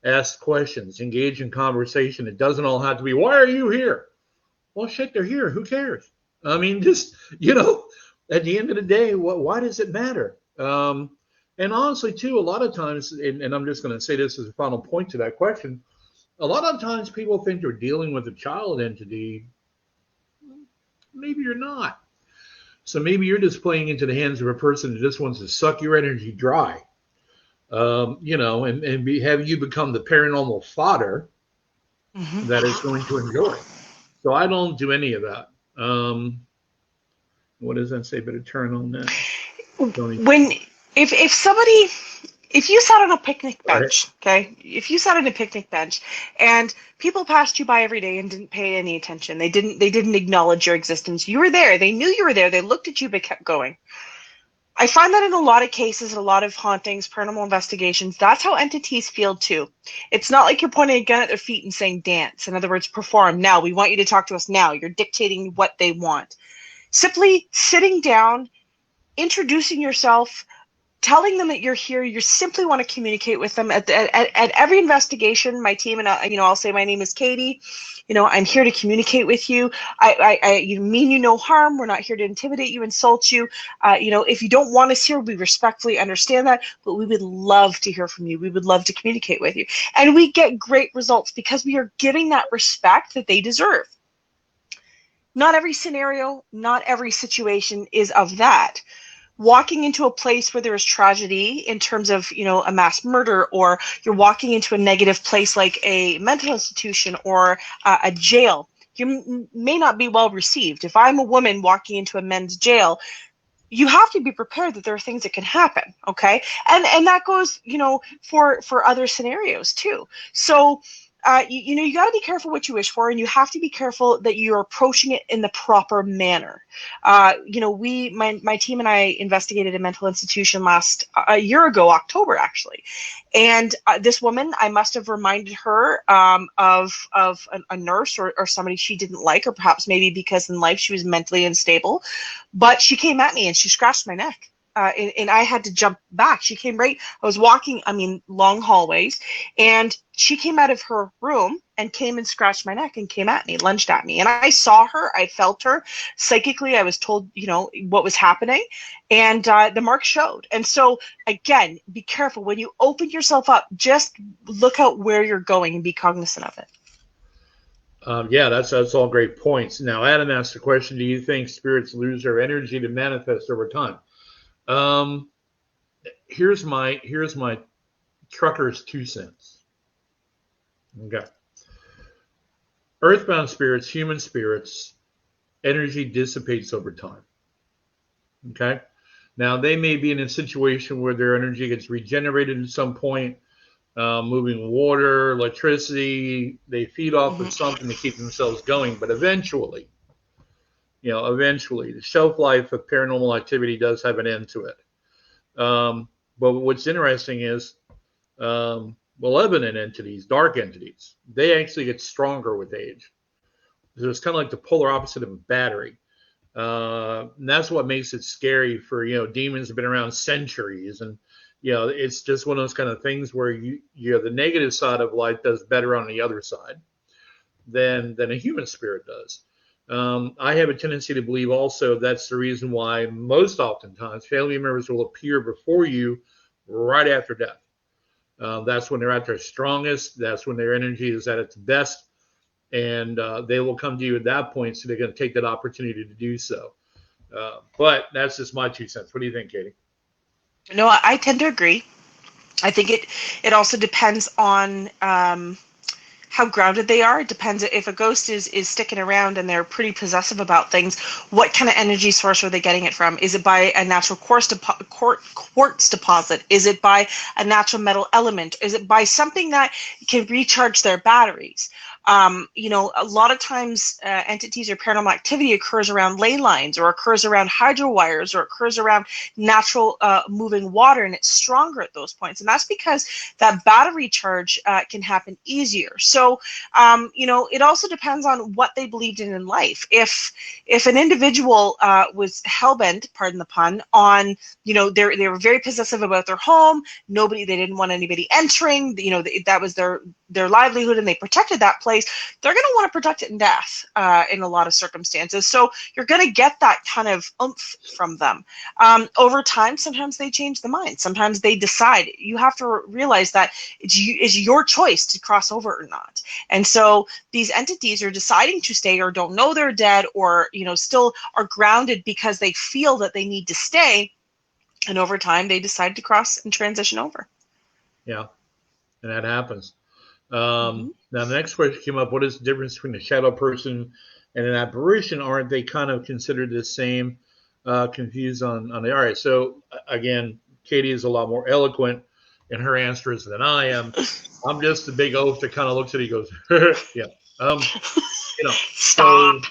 ask questions, engage in conversation. It doesn't all have to be, why are you here? Well, shit, they're here. Who cares? I mean, just, at the end of the day, why does it matter? And honestly, too, a lot of times, and I'm just going to say this as a final point to that question, a lot of times people think they're dealing with a child entity. Maybe you're not. So maybe you're just playing into the hands of a person that just wants to suck your energy dry, and have you become the paranormal fodder that is going to enjoy. So I don't do any of that. What does that say? Better turn on that. If you sat on a picnic bench, okay? If you sat on a picnic bench and people passed you by every day and didn't pay any attention, they didn't acknowledge your existence. You were there. They knew you were there. They looked at you but kept going. I find that in a lot of cases, a lot of hauntings, paranormal investigations, that's how entities feel too. It's not like you're pointing a gun at their feet and saying dance. In other words, perform now. We want you to talk to us now. You're dictating what they want. Simply sitting down, introducing yourself, telling them that you're here, you simply want to communicate with them. At every investigation, my team and I'll say, my name is Katie. I'm here to communicate with you. You mean you no harm. We're not here to intimidate you, insult you. If you don't want us here, we respectfully understand that, but we would love to hear from you. We would love to communicate with you. And we get great results because we are giving that respect that they deserve. Not every scenario, not every situation is of that. Walking into a place where there is tragedy in terms of, a mass murder, or you're walking into a negative place like a mental institution or a jail, you may not be well received. If I'm a woman walking into a men's jail, you have to be prepared that there are things that can happen, okay? And that goes, for other scenarios too. So, you got to be careful what you wish for, and you have to be careful that you're approaching it in the proper manner. My team and I investigated a mental institution a year ago, October actually, and this woman, I must have reminded her of a nurse or somebody she didn't like, or perhaps maybe because in life she was mentally unstable, but she came at me and she scratched my neck. And I had to jump back. She came I was walking, long hallways, and she came out of her room and came and scratched my neck and came at me, lunged at me. And I saw her, I felt her. Psychically, I was told, what was happening, and the mark showed. And so, again, be careful. When you open yourself up, just look out where you're going and be cognizant of it. Yeah, that's all great points. Now, Adam asked the question: do you think spirits lose their energy to manifest over time? Um, here's my trucker's 2 cents. Okay. Earthbound spirits, human spirits, energy dissipates over time. Okay. Now, they may be in a situation where their energy gets regenerated at some point, moving water, electricity. They feed off of something to keep themselves going. But eventually, the shelf life of paranormal activity does have an end to it. But what's interesting is malevolent entities, dark entities, they actually get stronger with age. So it's kind of like the polar opposite of a battery. And that's what makes it scary for, demons have been around centuries. And, it's just one of those kind of things where the negative side of life does better on the other side than a human spirit does. I have a tendency to believe also that's the reason why most oftentimes family members will appear before you right after death. That's when they're at their strongest. That's when their energy is at its best. And they will come to you at that point, so they're going to take that opportunity to do so. But that's just my 2 cents. What do you think, Katie? No, I tend to agree. I think it also depends on how grounded they are. It depends if a ghost is sticking around and they're pretty possessive about things. What kind of energy source are they getting it from? Is it by a natural quartz deposit? Is it by a natural metal element? Is it by something that can recharge their batteries? A lot of times entities or paranormal activity occurs around ley lines, or occurs around hydro wires, or occurs around natural moving water, and it's stronger at those points. And that's because that battery charge can happen easier. So, it also depends on what they believed in life. If an individual was hellbent, pardon the pun, on, they were very possessive about their home, they didn't want anybody entering, that was their livelihood, and they protected that place, they're going to want to protect it in death in a lot of circumstances. So you're going to get that kind of oomph from them. Over time, sometimes they change the mind. Sometimes they decide. You have to realize that it's your choice to cross over or not. And so these entities are deciding to stay, or don't know they're dead, or still are grounded because they feel that they need to stay. And over time, they decide to cross and transition over. Yeah, and that happens. Now, the next question came up: what is the difference between a shadow person and an apparition? Aren't they kind of considered the same? Confused on the. All right. So again, Katie is a lot more eloquent in her answers than I am. I'm just a big oaf that kind of looks at it and goes, yeah. Stop.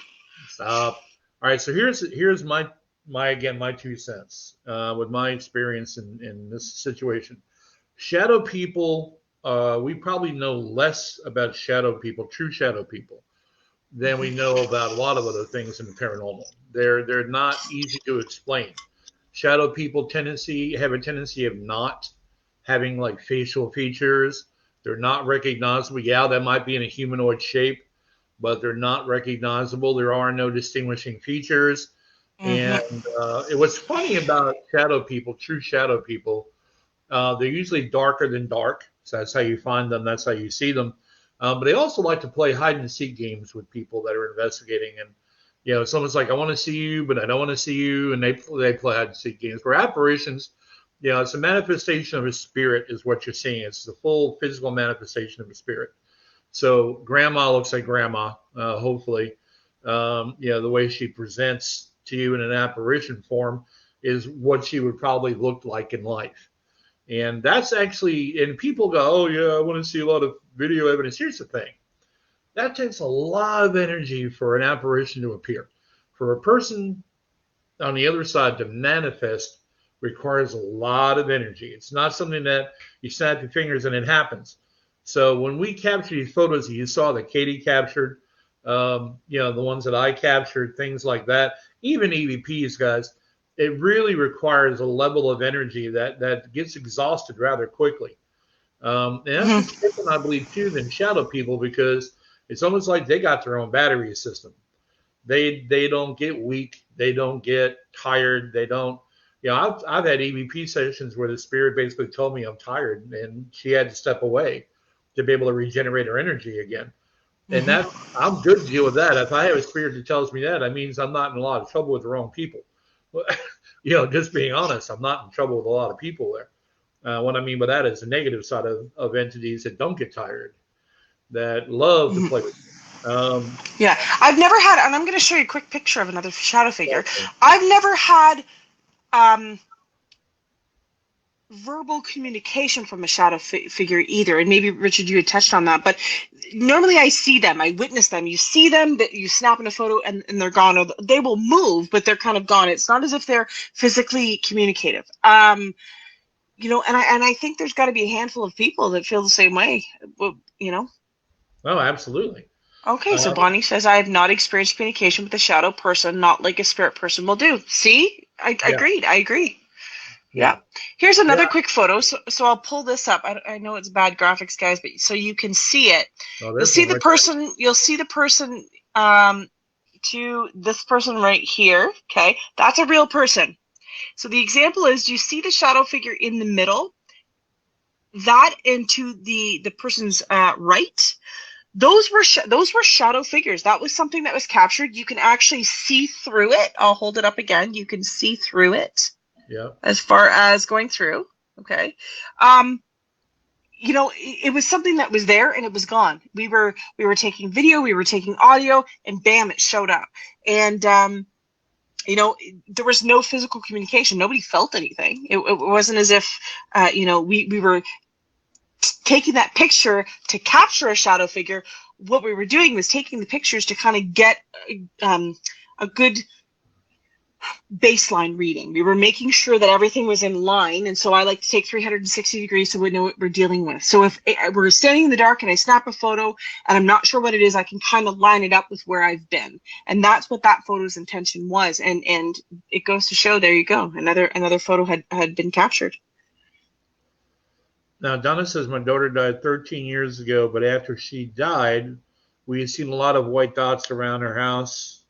Stop. All right. So here's my 2 cents with my experience in this situation. Shadow people. We probably know less about true shadow people, than we know about a lot of other things in the paranormal. They're not easy to explain. Shadow people have a tendency of not having like facial features. They're not recognizable. Yeah, that might be in a humanoid shape, but they're not recognizable. There are no distinguishing features. And what's funny about shadow people, true shadow people, they're usually darker than dark. So that's how you find them. That's how you see them. But they also like to play hide and seek games with people that are investigating. And, someone's like, I want to see you, but I don't want to see you. And they play hide and seek games. Where apparitions, it's a manifestation of a spirit is what you're seeing. It's the full physical manifestation of a spirit. So grandma looks like grandma, hopefully. The way she presents to you in an apparition form is what she would probably look like in life. And that's actually, and people go, oh, yeah, I want to see a lot of video evidence. Here's the thing. That takes a lot of energy for an apparition to appear. For a person on the other side to manifest requires a lot of energy. It's not something that you snap your fingers and it happens. So when we capture these photos that you saw that Katie captured, the ones that I captured, things like that, even EVPs, guys, it really requires a level of energy that gets exhausted rather quickly. And that's different, I believe, too, than shadow people, because it's almost like they got their own battery system. They don't get weak. They don't get tired. They don't, I've had EVP sessions where the spirit basically told me I'm tired, and she had to step away to be able to regenerate her energy again. And that I'm good to deal with that. If I have a spirit that tells me that means I'm not in a lot of trouble with the wrong people. Just being honest, I'm not in trouble with a lot of people there. What I mean by that is the negative side of entities that don't get tired, that love to play with you. Yeah, I've never had, and I'm going to show you a quick picture of another shadow figure. I've never had verbal communication from a shadow figure either, and maybe Richard, you had touched on that, but normally I see them, I witness them. You see them, that you snap in a photo and they're gone, or they will move, but they're kind of gone. It's not as if they're physically communicative. And I think there's got to be a handful of people that feel the same way. Oh, absolutely. Okay, so Bonnie says, I have not experienced communication with a shadow person, not like a spirit person will do. See, I agree. Yeah. Here's another quick photo. So I'll pull this up. I know it's bad graphics, guys, but so you can see it. You'll see the person. You'll see the person to this person right here. Okay, that's a real person. So the example is, you see the shadow figure in the middle. That into the person's right. Those were shadow figures. That was something that was captured. You can actually see through it. I'll hold it up again. You can see through it. Yeah. As far as going through, okay. It was something that was there and it was gone. We were taking video, we were taking audio, and bam, it showed up. And there was no physical communication. Nobody felt anything. It wasn't as if we were taking that picture to capture a shadow figure. What we were doing was taking the pictures to kind of get a good baseline reading. We were making sure that everything was in line, and so I like to take 360 degrees so we know what we're dealing with. So if we're standing in the dark and I snap a photo and I'm not sure what it is, I can kind of line it up with where I've been, and that's what that photo's intention was. And it goes to show, there you go, another photo had been captured. Now Donna says, my daughter died 13 years ago, but after she died, we had seen a lot of white dots around her house.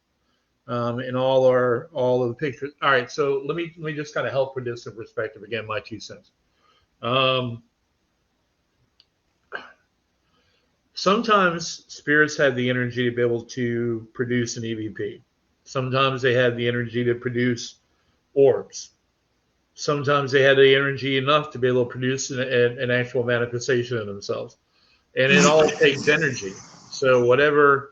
In all of the pictures. All right, so let me just kind of help with this in perspective. Again, my 2 cents. Sometimes spirits have the energy to be able to produce an EVP. Sometimes they have the energy to produce orbs. Sometimes they have the energy enough to be able to produce an actual manifestation of themselves. And it all takes energy. So whatever.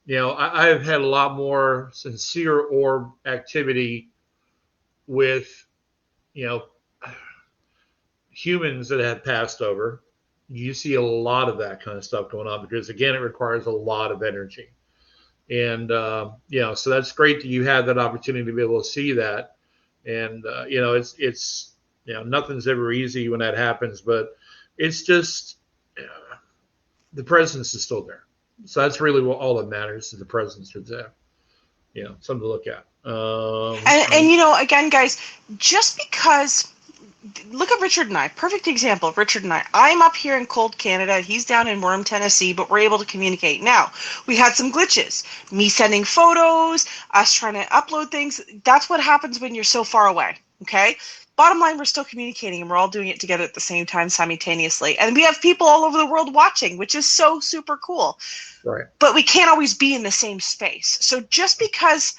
I've had a lot more sincere orb activity with, humans that have passed over. You see a lot of that kind of stuff going on because, again, it requires a lot of energy. And, so that's great that you have that opportunity to be able to see that. And, it's nothing's ever easy when that happens, but it's just the presence is still there. So that's really what all that matters, is the presence is there. Something to look at. And again, guys, just because, look at Richard and I, perfect example of Richard and I. I'm up here in cold Canada. He's down in warm Tennessee, but we're able to communicate. Now, we had some glitches. Me sending photos, us trying to upload things. That's what happens when you're so far away, okay? Bottom line, we're still communicating, and we're all doing it together at the same time simultaneously. And we have people all over the world watching, which is so super cool. Right. But we can't always be in the same space. So just because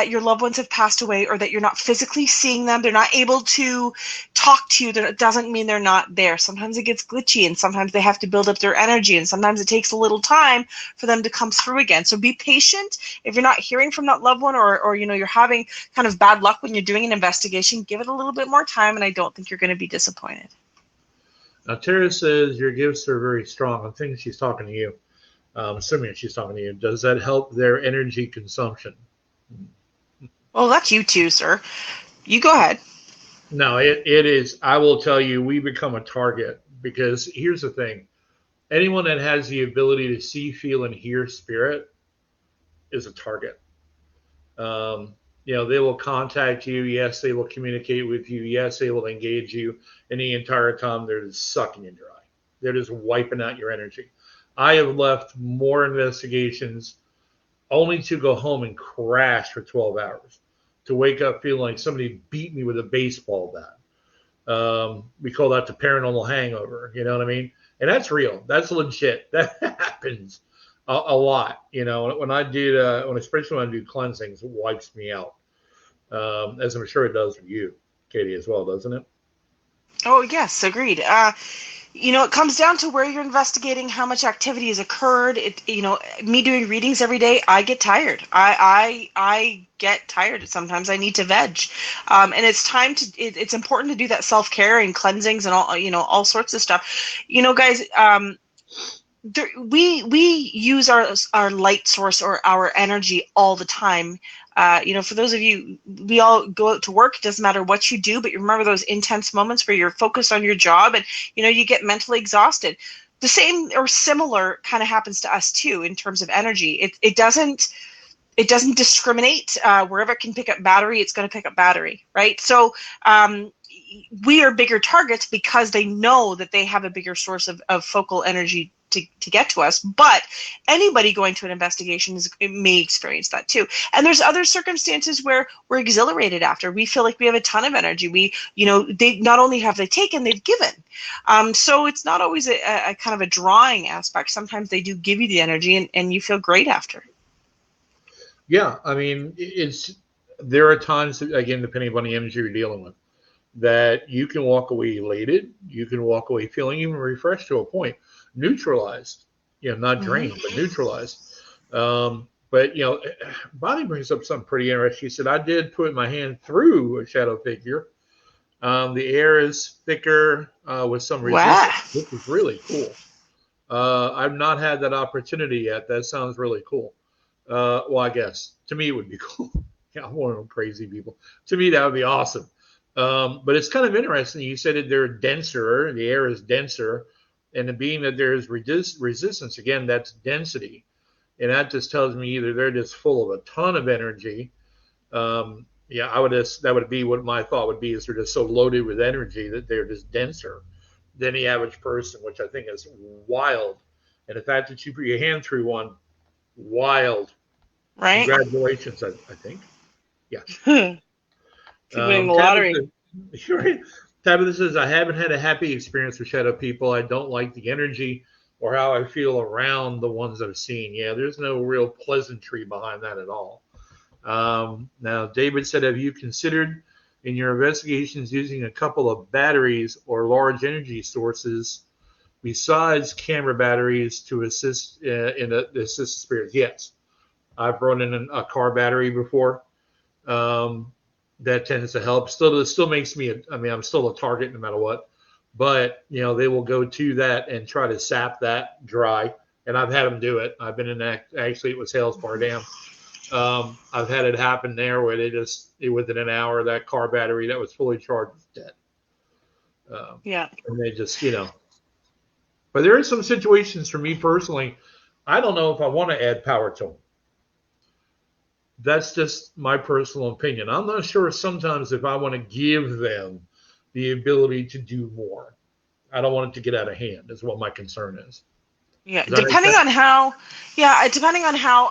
your loved ones have passed away, or that you're not physically seeing them, they're not able to talk to you, that doesn't mean they're not there. Sometimes it gets glitchy, and sometimes they have to build up their energy, and sometimes it takes a little time for them to come through again. So be patient. If you're not hearing from that loved one, or you're having kind of bad luck when you're doing an investigation, give it a little bit more time, and I don't think you're going to be disappointed. Now, Tara says your gifts are very strong. I think she's talking to you. Assuming she's talking to you. Does that help their energy consumption? Well, that's you too, sir. You go ahead. No, it is. I will tell you, we become a target, because here's the thing. Anyone that has the ability to see, feel, and hear spirit is a target. They will contact you. Yes, they will communicate with you. Yes, they will engage you. And the entire time, they're just sucking you dry. They're just wiping out your energy. I have left more investigations only to go home and crash for 12 hours, to wake up feeling like somebody beat me with a baseball bat. We call that the paranormal hangover, you know what I mean? And that's real. That's legit. That happens. a lot. You know, when I do, especially when I do cleansings, it wipes me out. As I'm sure it does for you, Katie, as well, doesn't it? Oh, yes, agreed. It comes down to where you're investigating, how much activity has occurred. Me doing readings every day, I get tired. I get tired. Sometimes I need to veg, and it's time to. It's important to do that self-care and cleansings and all sorts of stuff. Guys. We use our light source or our energy all the time. For those of you, we all go out to work. It doesn't matter what you do, but you remember those intense moments where you're focused on your job and you get mentally exhausted. The same or similar kind of happens to us too in terms of energy. It doesn't discriminate. Wherever it can pick up battery, it's going to pick up battery, right? So we are bigger targets because they know that they have a bigger source of focal energy to get to us. But anybody going to an investigation may experience that too. And there's other circumstances where we're exhilarated after. We feel like we have a ton of energy. They not only have they taken, they've given. So it's not always a kind of a drawing aspect. Sometimes they do give you the energy and you feel great after. Yeah, I mean, there are times, again, depending upon the energy you're dealing with, that you can walk away elated. You can walk away feeling even refreshed to a point, neutralized, not drained, but neutralized. But Bonnie brings up something pretty interesting. She said, I did put my hand through a shadow figure. The air is thicker with some resistance. This is really cool. I've not had that opportunity yet. That sounds really cool. Well, I guess to me it would be cool. I'm one of them crazy people. To me, that would be awesome. But it's kind of interesting. You said that they're denser, the air is denser, and being that there's resistance, again, that's density. And that just tells me either they're just full of a ton of energy. That would be what my thought would be, is they're just so loaded with energy that they're just denser than the average person, which I think is wild. And the fact that you put your hand through one, wild. Right. Congratulations, I think. Yeah. Winning the lottery. Tabitha says, I haven't had a happy experience with shadow people. I don't like the energy or how I feel around the ones I've seen. Yeah, there's no real pleasantry behind that at all. Now, David said, have you considered in your investigations using a couple of batteries or large energy sources besides camera batteries to assist in the assist spirits? Yes. I've run in a car battery before. That tends to help. Still makes me, I'm still a target no matter what. But, they will go to that and try to sap that dry. And I've had them do it. I've been in actually it was Hales Bar Dam. I've had it happen there where within an hour, that car battery that was fully charged was dead. And they just, But there are some situations for me personally, I don't know if I want to add power to them. That's just my personal opinion. I'm not sure sometimes if I want to give them the ability to do more. I don't want it to get out of hand, is what my concern is. Yeah, depending on how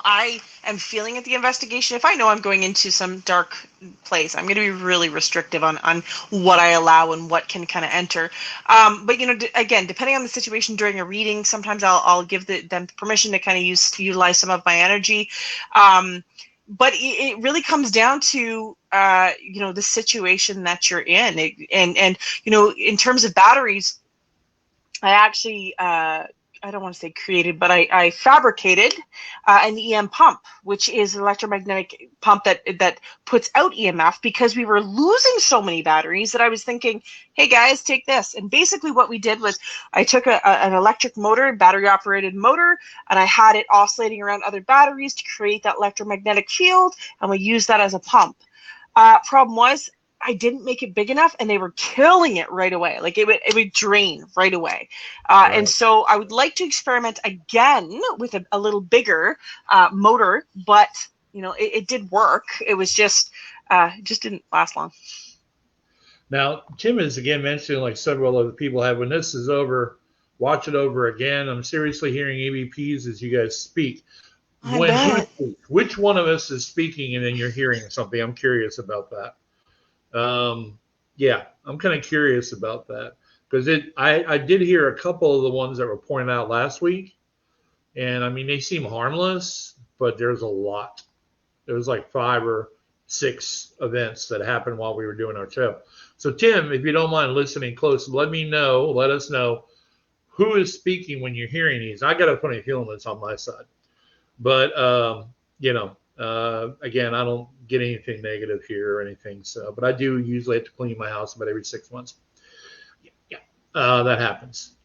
I am feeling at the investigation, if I know I'm going into some dark place, I'm going to be really restrictive on what I allow and what can kind of enter. But again, depending on the situation during a reading, sometimes I'll give them permission to kind of utilize some of my energy. But it really comes down to the situation that you're in, and in terms of batteries, I actually I don't want to say created, but I fabricated an EM pump, which is an electromagnetic pump that puts out EMF, because we were losing so many batteries that I was thinking, hey guys, take this. And basically what we did was I took an electric motor, battery operated motor, and I had it oscillating around other batteries to create that electromagnetic field, and we used that as a pump. Problem was, I didn't make it big enough, and they were killing it right away. Like it would drain right away. Right. And so I would like to experiment again with a little bigger motor, but it did work. It was just didn't last long. Now, Tim is again mentioning, like several other people have, when this is over, watch it over again. I'm seriously hearing EVPs as you guys speak. Which one of us is speaking and then you're hearing something? I'm curious about that. I'm kind of curious about that, because I did hear a couple of the ones that were pointed out last week, And I mean, they seem harmless, but there's a lot. There's like 5 or 6 events that happened while we were doing our show. So Tim, if you don't mind listening close, let us know who is speaking when you're hearing these. I got a funny feeling it's on my side. But, again, I don't get anything negative here or anything. So, but I do usually have to clean my house about every 6 months. That happens,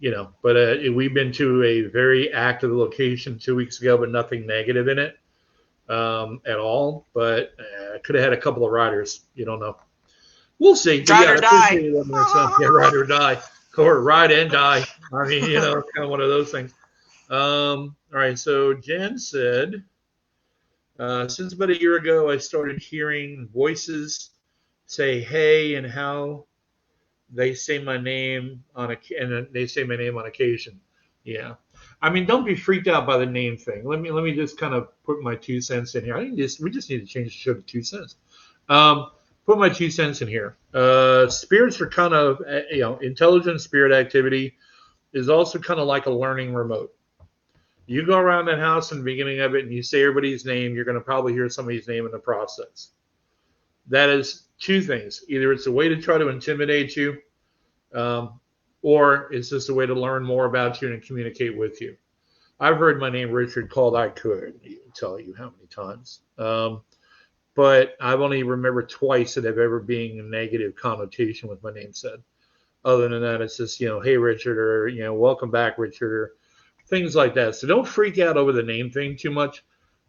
But we've been to a very active location 2 weeks ago, but nothing negative in it at all. But I could have had a couple of riders. You don't know. We'll see. Ride or die. Yeah, ride or die. Or ride and die. I mean, kind of one of those things. All right. So Jen said, since about a year ago, I started hearing voices say, hey, and how they say my name and they say my name on occasion. Yeah. I mean, don't be freaked out by the name thing. Let me just kind of put my 2 cents in here. We just need to change the show to 2 cents. Put my 2 cents in here. Spirits are kind of, intelligent spirit activity is also kind of like a learning remote. You go around that house in the beginning of it and you say everybody's name, you're going to probably hear somebody's name in the process. That is 2 things. Either it's a way to try to intimidate you, or it's just a way to learn more about you and communicate with you. I've heard my name Richard called. I couldn't even tell you how many times. But I've only remembered twice that I've ever been a negative connotation with my name said. Other than that, it's just, hey, Richard, or, welcome back, Richard, or things like that. So don't freak out over the name thing too much.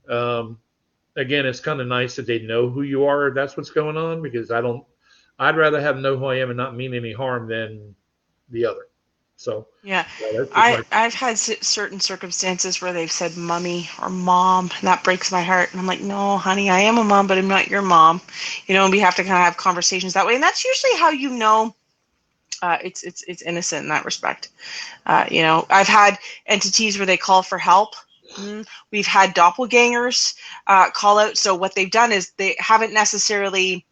Again, it's kind of nice that they know who you are. That's what's going on, because I'd rather have know who I am and not mean any harm than the other. So yeah, I've had certain circumstances where they've said mommy or mom, and that breaks my heart. And I'm like, no, honey, I am a mom, but I'm not your mom. And we have to kind of have conversations that way. And that's usually how it's innocent in that respect. I've had entities where they call for help. We've had doppelgangers call out. So what they've done is they haven't necessarily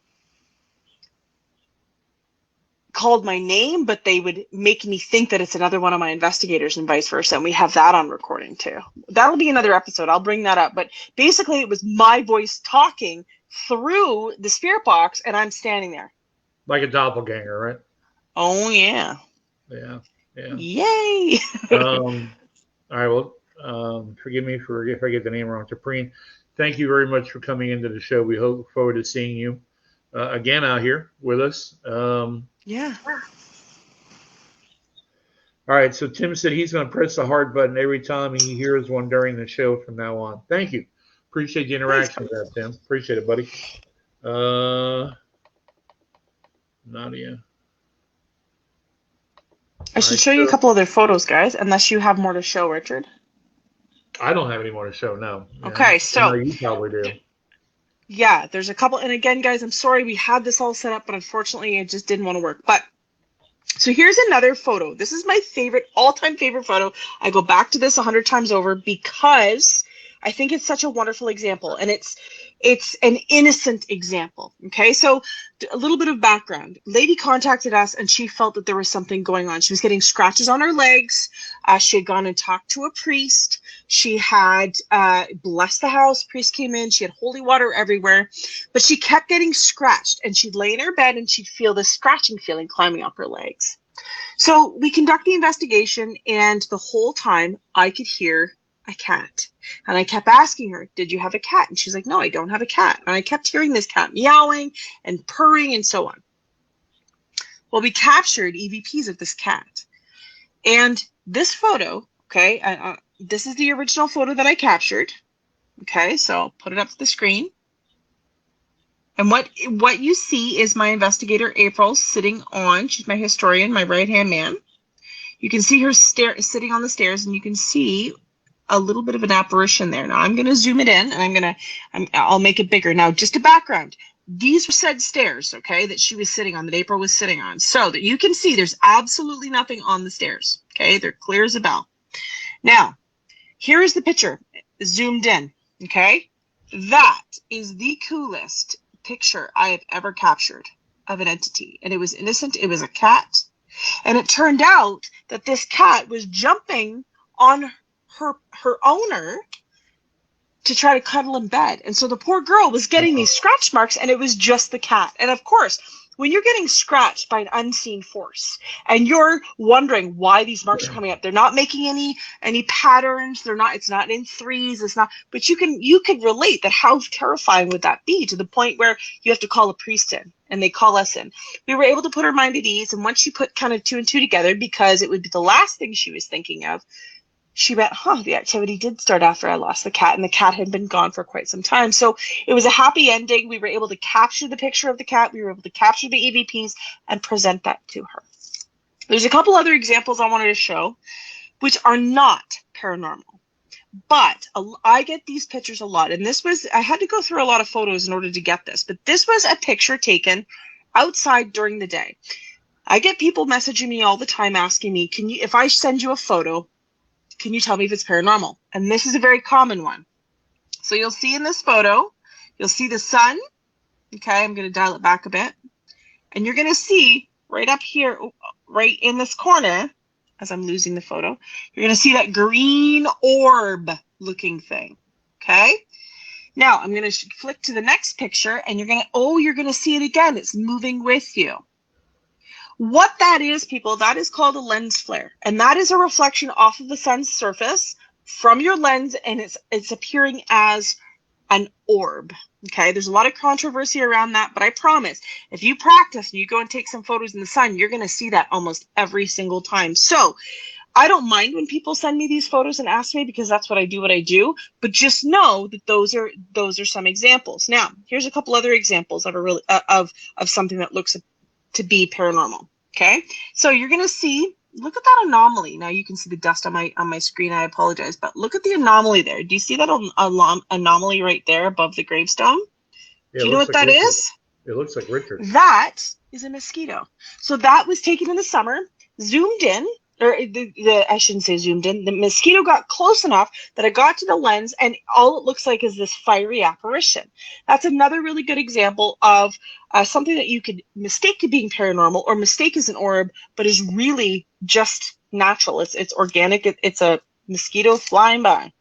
called my name, but they would make me think that it's another one of my investigators and vice versa. And we have that on recording too. That'll be another episode. I'll bring that up. But basically it was my voice talking through the spirit box and I'm standing there. Like a doppelganger, right? Oh yeah. Yeah. Yay. All right. Well, forgive me if I get the name wrong. Tapreen, thank you very much for coming into the show. We look forward to seeing you again out here with us. Yeah. All right. So Tim said he's going to press the heart button every time he hears one during the show from now on. Thank you. Appreciate the interaction with that, Tim. Appreciate it, buddy. Nadia. I should show you a couple other photos, guys, unless you have more to show, Richard. I don't have any more to show, no. Okay, so you probably do. Yeah, there's a couple. And again, guys, I'm sorry we had this all set up, but unfortunately it just didn't want to work. But so here's another photo. This is my favorite, all-time favorite photo. I go back to this 100 times over because I think it's such a wonderful example. And it's an innocent example. Okay, so a little bit of background. Lady contacted us and she felt that there was something going on. She was getting scratches on her legs. She had gone and talked to a priest. She had blessed the house. Priest came in. She had holy water everywhere. But she kept getting scratched. And she'd lay in her bed and she'd feel this scratching feeling climbing up her legs. So we conduct the investigation. And the whole time I could hear a cat. And I kept asking her, did you have a cat? And she's like, no, I don't have a cat. And I kept hearing this cat meowing and purring and so on. Well, we captured EVPs of this cat. And this photo, okay, this is the original photo that I captured. Okay, so I'll put it up to the screen. And what you see is my investigator, April, sitting on, she's my historian, my right-hand man. You can see her sitting on the stairs, and you can see a little bit of an apparition there. Now I'm going to zoom it in and I'll make it bigger. Now, just a background. These were said stairs, okay, that she was sitting on, that April was sitting on, so that you can see there's absolutely nothing on the stairs. Okay, they're clear as a bell. Now, here is the picture zoomed in. Okay, that is the coolest picture I have ever captured of an entity, and it was innocent. It was a cat, and it turned out that this cat was jumping on her owner to try to cuddle in bed. And so the poor girl was getting these scratch marks, and it was just the cat. And of course, when you're getting scratched by an unseen force and you're wondering why these marks are coming up, they're not making any patterns. It's not in threes. It's not, but you can relate that how terrifying would that be, to the point where you have to call a priest in, and they call us in. We were able to put her mind at ease. And once she put kind of 2 and 2 together, because it would be the last thing she was thinking of, she went, the activity did start after I lost the cat, and the cat had been gone for quite some time. So it was a happy ending. We were able to capture the picture of the cat. We were able to capture the EVPs and present that to her. There's a couple other examples I wanted to show, which are not paranormal. But I get these pictures a lot. And I had to go through a lot of photos in order to get this. But this was a picture taken outside during the day. I get people messaging me all the time asking me, if I send you a photo, can you tell me if it's paranormal? And this is a very common one. So you'll see in this photo, you'll see the sun. Okay, I'm going to dial it back a bit. And you're going to see right up here, right in this corner, as I'm losing the photo, you're going to see that green orb looking thing. Okay? Now, I'm going to flick to the next picture, and you're going to see it again. It's moving with you. What that is, people, that is called a lens flare. And that is a reflection off of the sun's surface from your lens, and it's appearing as an orb. Okay, there's a lot of controversy around that, but I promise, if you practice and you go and take some photos in the sun, you're going to see that almost every single time. So I don't mind when people send me these photos and ask me, because that's what I do, but just know that those are some examples. Now, here's a couple other examples that are really of something that looks to be paranormal. Okay, so you're going to see, look at that anomaly. Now you can see the dust on my screen. I apologize, but look at the anomaly there. Do you see that anomaly right there above the gravestone? Do you know what that is? It looks like Richard. That is a mosquito. So that was taken in the summer, zoomed in, or I shouldn't say zoomed in. The mosquito got close enough that it got to the lens, and all it looks like is this fiery apparition. That's another really good example of something that you could mistake to being paranormal, or mistake as an orb, but is really just natural. It's organic. It's a mosquito flying by.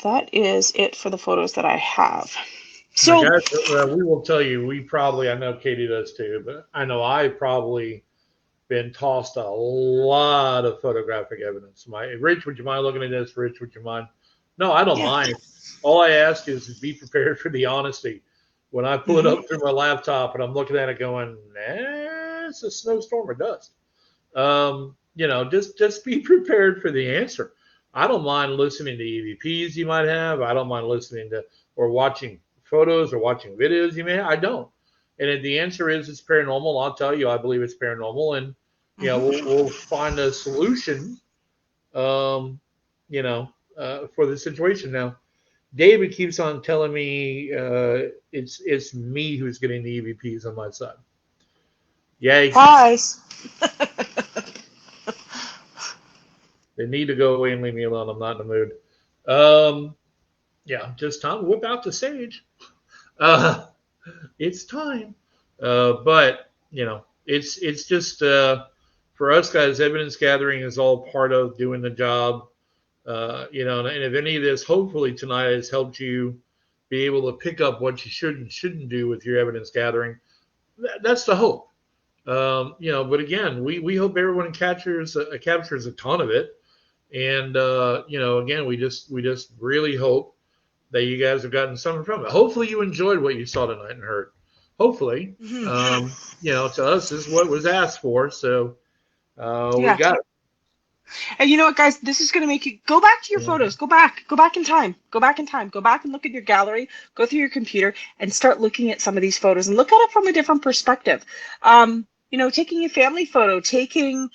That is it for the photos that I have. So Guys, we will tell you, I know Katie does too, but I know I've probably been tossed a lot of photographic evidence. Rich, would you mind looking at this? Rich, would you mind? No, I don't mind. All I ask is be prepared for the honesty. When I pull it up through my laptop and I'm looking at it going, it's a snowstorm or dust. Just be prepared for the answer. I don't mind listening to EVPs you might have. I don't mind listening to or watching photos or watching videos you may have. I don't. And if the answer is it's paranormal, I'll tell you I believe it's paranormal, and we'll find a solution for the situation. Now, David keeps on telling me it's me who's getting the EVPs on my side. Yeah. guys. They need to go away and leave me alone. I'm not in the mood. Just time to whip out the sage. It's time. But it's just for us guys, evidence gathering is all part of doing the job. And if any of this, hopefully tonight, has helped you be able to pick up what you should and shouldn't do with your evidence gathering, that's the hope. But again, we hope everyone captures a ton of it. And, again, we just really hope that you guys have gotten something from it. Hopefully you enjoyed what you saw tonight and heard. Hopefully, to us, this is what was asked for. So we got it. And you know what, guys, this is going to make you go back to your photos. Go back in time. Go back and look at your gallery, go through your computer and start looking at some of these photos and look at it from a different perspective. Taking a family photo, taking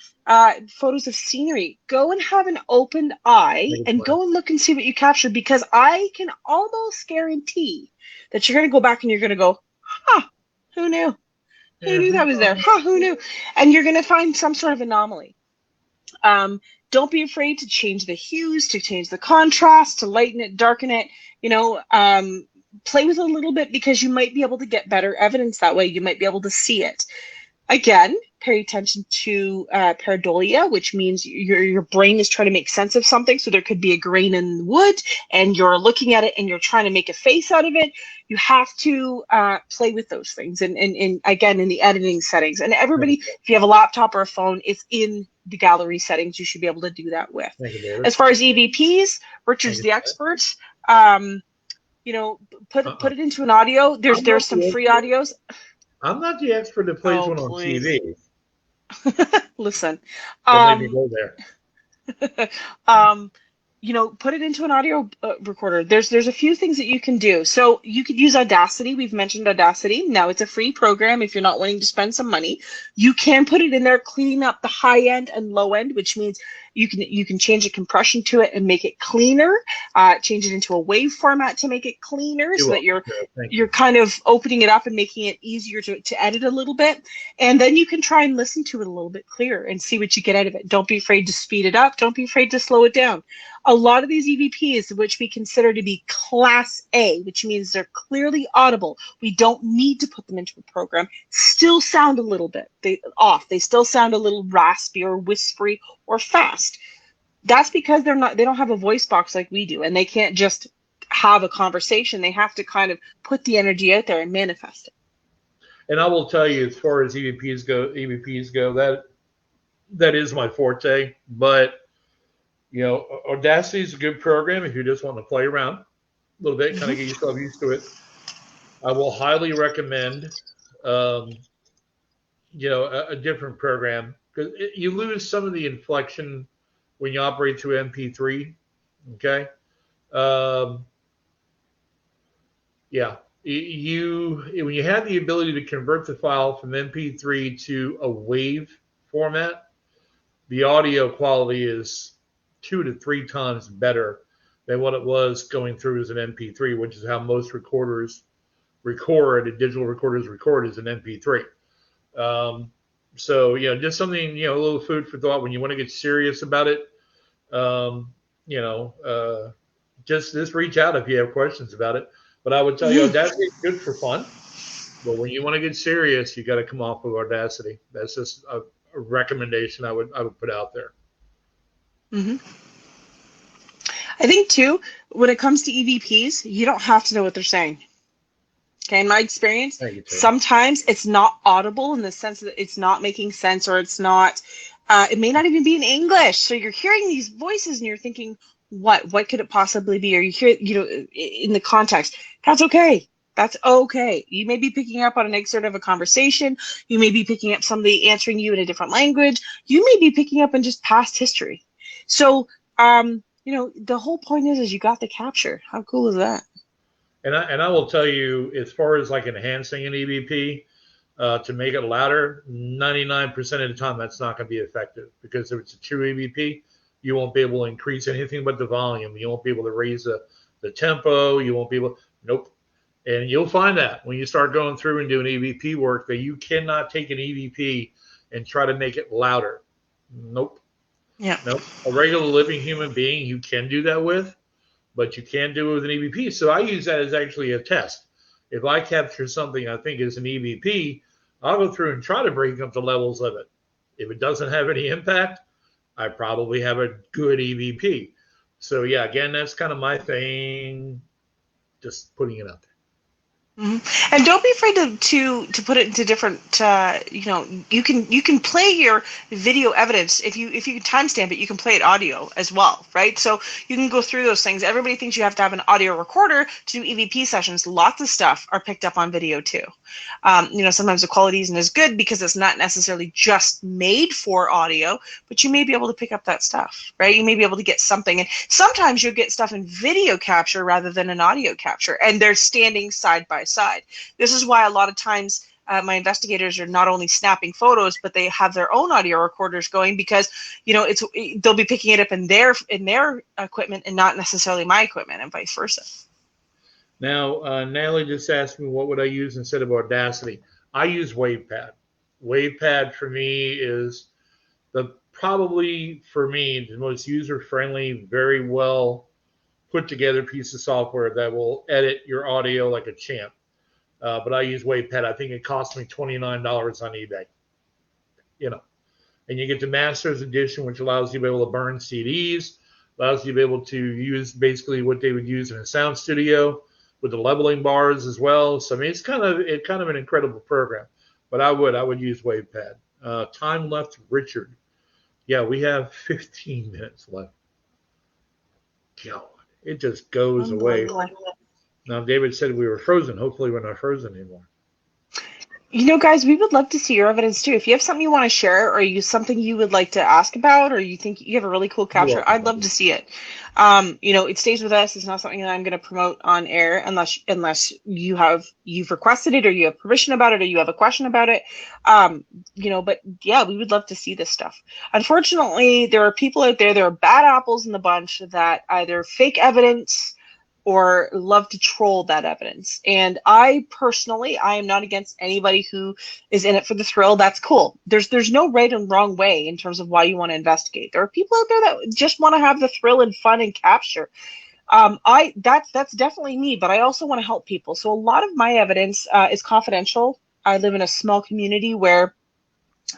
photos of scenery, go and have an open eye and go and look and see what you captured, because I can almost guarantee that you're going to go back and you're going to go, who knew? Who knew that was there? Who knew? And you're going to find some sort of anomaly. Don't be afraid to change the hues, to change the contrast, to lighten it, darken it, play with it a little bit, because you might be able to get better evidence that way. You might be able to see it. Again, pay attention to pareidolia, which means your brain is trying to make sense of something. So there could be a grain in the wood, and you're looking at it and you're trying to make a face out of it. You have to play with those things, and again in the editing settings. And everybody, if you have a laptop or a phone, it's in the gallery settings. You should be able to do that with. Thank you, David. As far as EVPs, Richard's the expert. You know, put it into an audio. There's some free audios. I'm not the expert that plays one on please. TV. Listen, Don't make me go there. you know, put it into an audio recorder. There's a few things that you can do. So you could use Audacity. We've mentioned Audacity. Now it's a free program if you're not wanting to spend some money. You can put it in there, clean up the high end and low end, which means you can change the compression to it and make it cleaner. Change it into a wave format to make it cleaner, so that you're kind of opening it up and making it easier to edit a little bit. And then you can try and listen to it a little bit clearer and see what you get out of it. Don't be afraid to speed it up. Don't be afraid to slow it down. A lot of these EVPs, which we consider to be Class A, which means they're clearly audible, we don't need to put them into a program, still sound a little bit off. They still sound a little raspy or whispery or fast. That's because they don't have a voice box like we do, and they can't just have a conversation. They have to kind of put the energy out there and manifest it. And I will tell you, as far as EVPs go, that is my forte. But you know, Audacity is a good program if you just want to play around a little bit, kind of get yourself used to it. I will highly recommend, you know, a different program, because you lose some of the inflection when you operate through MP3. Okay. Yeah. When you have the ability to convert the file from MP3 to a WAV format, the audio quality is 2 to 3 times better than what it was going through as an MP3, which is how most recorders record, and digital recorders record as an MP3. So, you know, just something, you know, a little food for thought when you want to get serious about it. You know, just reach out if you have questions about it. But I would tell you, Audacity is good for fun. But when you want to get serious, you got to come off with Audacity. That's just a recommendation I would put out there. Mm-hmm. I think too, when it comes to EVPs, you don't have to know what they're saying. Okay, in my experience, sometimes it's not audible in the sense that it's not making sense, or it's not. It may not even be in English. So you're hearing these voices and you're thinking, what could it possibly be? Or you hear, you know, in the context. That's okay. That's okay. You may be picking up on an excerpt of a conversation. You may be picking up somebody answering you in a different language. You may be picking up on just past history. So, you know, the whole point is you got the capture. How cool is that? And I will tell you, as far as like enhancing an EVP to make it louder, 99% of the time that's not going to be effective, because if it's a true EVP, you won't be able to increase anything but the volume. You won't be able to raise the tempo. You won't be able. Nope. And you'll find that when you start going through and doing EVP work, that you cannot take an EVP and try to make it louder. Nope. Yeah. Nope. A regular living human being you can do that with, but you can't do it with an EVP. So I use that as actually a test. If I capture something I think is an EVP, I'll go through and try to break up the levels of it. If it doesn't have any impact, I probably have a good EVP. So yeah, again, that's kind of my thing. Just putting it out there. Mm-hmm. And don't be afraid to put it into different. You know, you can play your video evidence if you can timestamp it. You can play it audio as well, right? So you can go through those things. Everybody thinks you have to have an audio recorder to do EVP sessions. Lots of stuff are picked up on video too. You know, sometimes the quality isn't as good because it's not necessarily just made for audio, but you may be able to pick up that stuff, right? You may be able to get something, and sometimes you'll get stuff in video capture rather than an audio capture, and they're standing side by side. This is why a lot of times my investigators are not only snapping photos, but they have their own audio recorders going, because you know they'll be picking it up in their equipment and not necessarily my equipment, and vice versa. Now, Natalie just asked me what would I use instead of Audacity. I use WavePad. WavePad for me is probably for me the most user-friendly, very well put together piece of software that will edit your audio like a champ. But I use WavePad. I think it cost me $29 on eBay. you know. And you get the Master's Edition, which allows you to be able to burn CDs, allows you to be able to use basically what they would use in a sound studio with the leveling bars as well. So I mean, it's kind of an incredible program. But I would use WavePad. Time left, Richard. Yeah, we have 15 minutes left. God, it just goes away. Now, David said we were frozen. Hopefully, we're not frozen anymore. You know, guys, we would love to see your evidence too. If you have something you want to share, or something you would like to ask about, or you think you have a really cool capture, I'd love to see it. You know, it stays with us. It's not something that I'm going to promote on air unless you've requested it, or you have permission about it, or you have a question about it. You know, but yeah, we would love to see this stuff. Unfortunately, there are people out there, there are bad apples in the bunch that either fake evidence or love to troll that evidence. And I am not against anybody who is in it for the thrill. That's cool. There's no right and wrong way in terms of why you want to investigate. There are people out there that just want to have the thrill and fun and capture. That's definitely me, but I also want to help people. So a lot of my evidence is confidential. I live in a small community where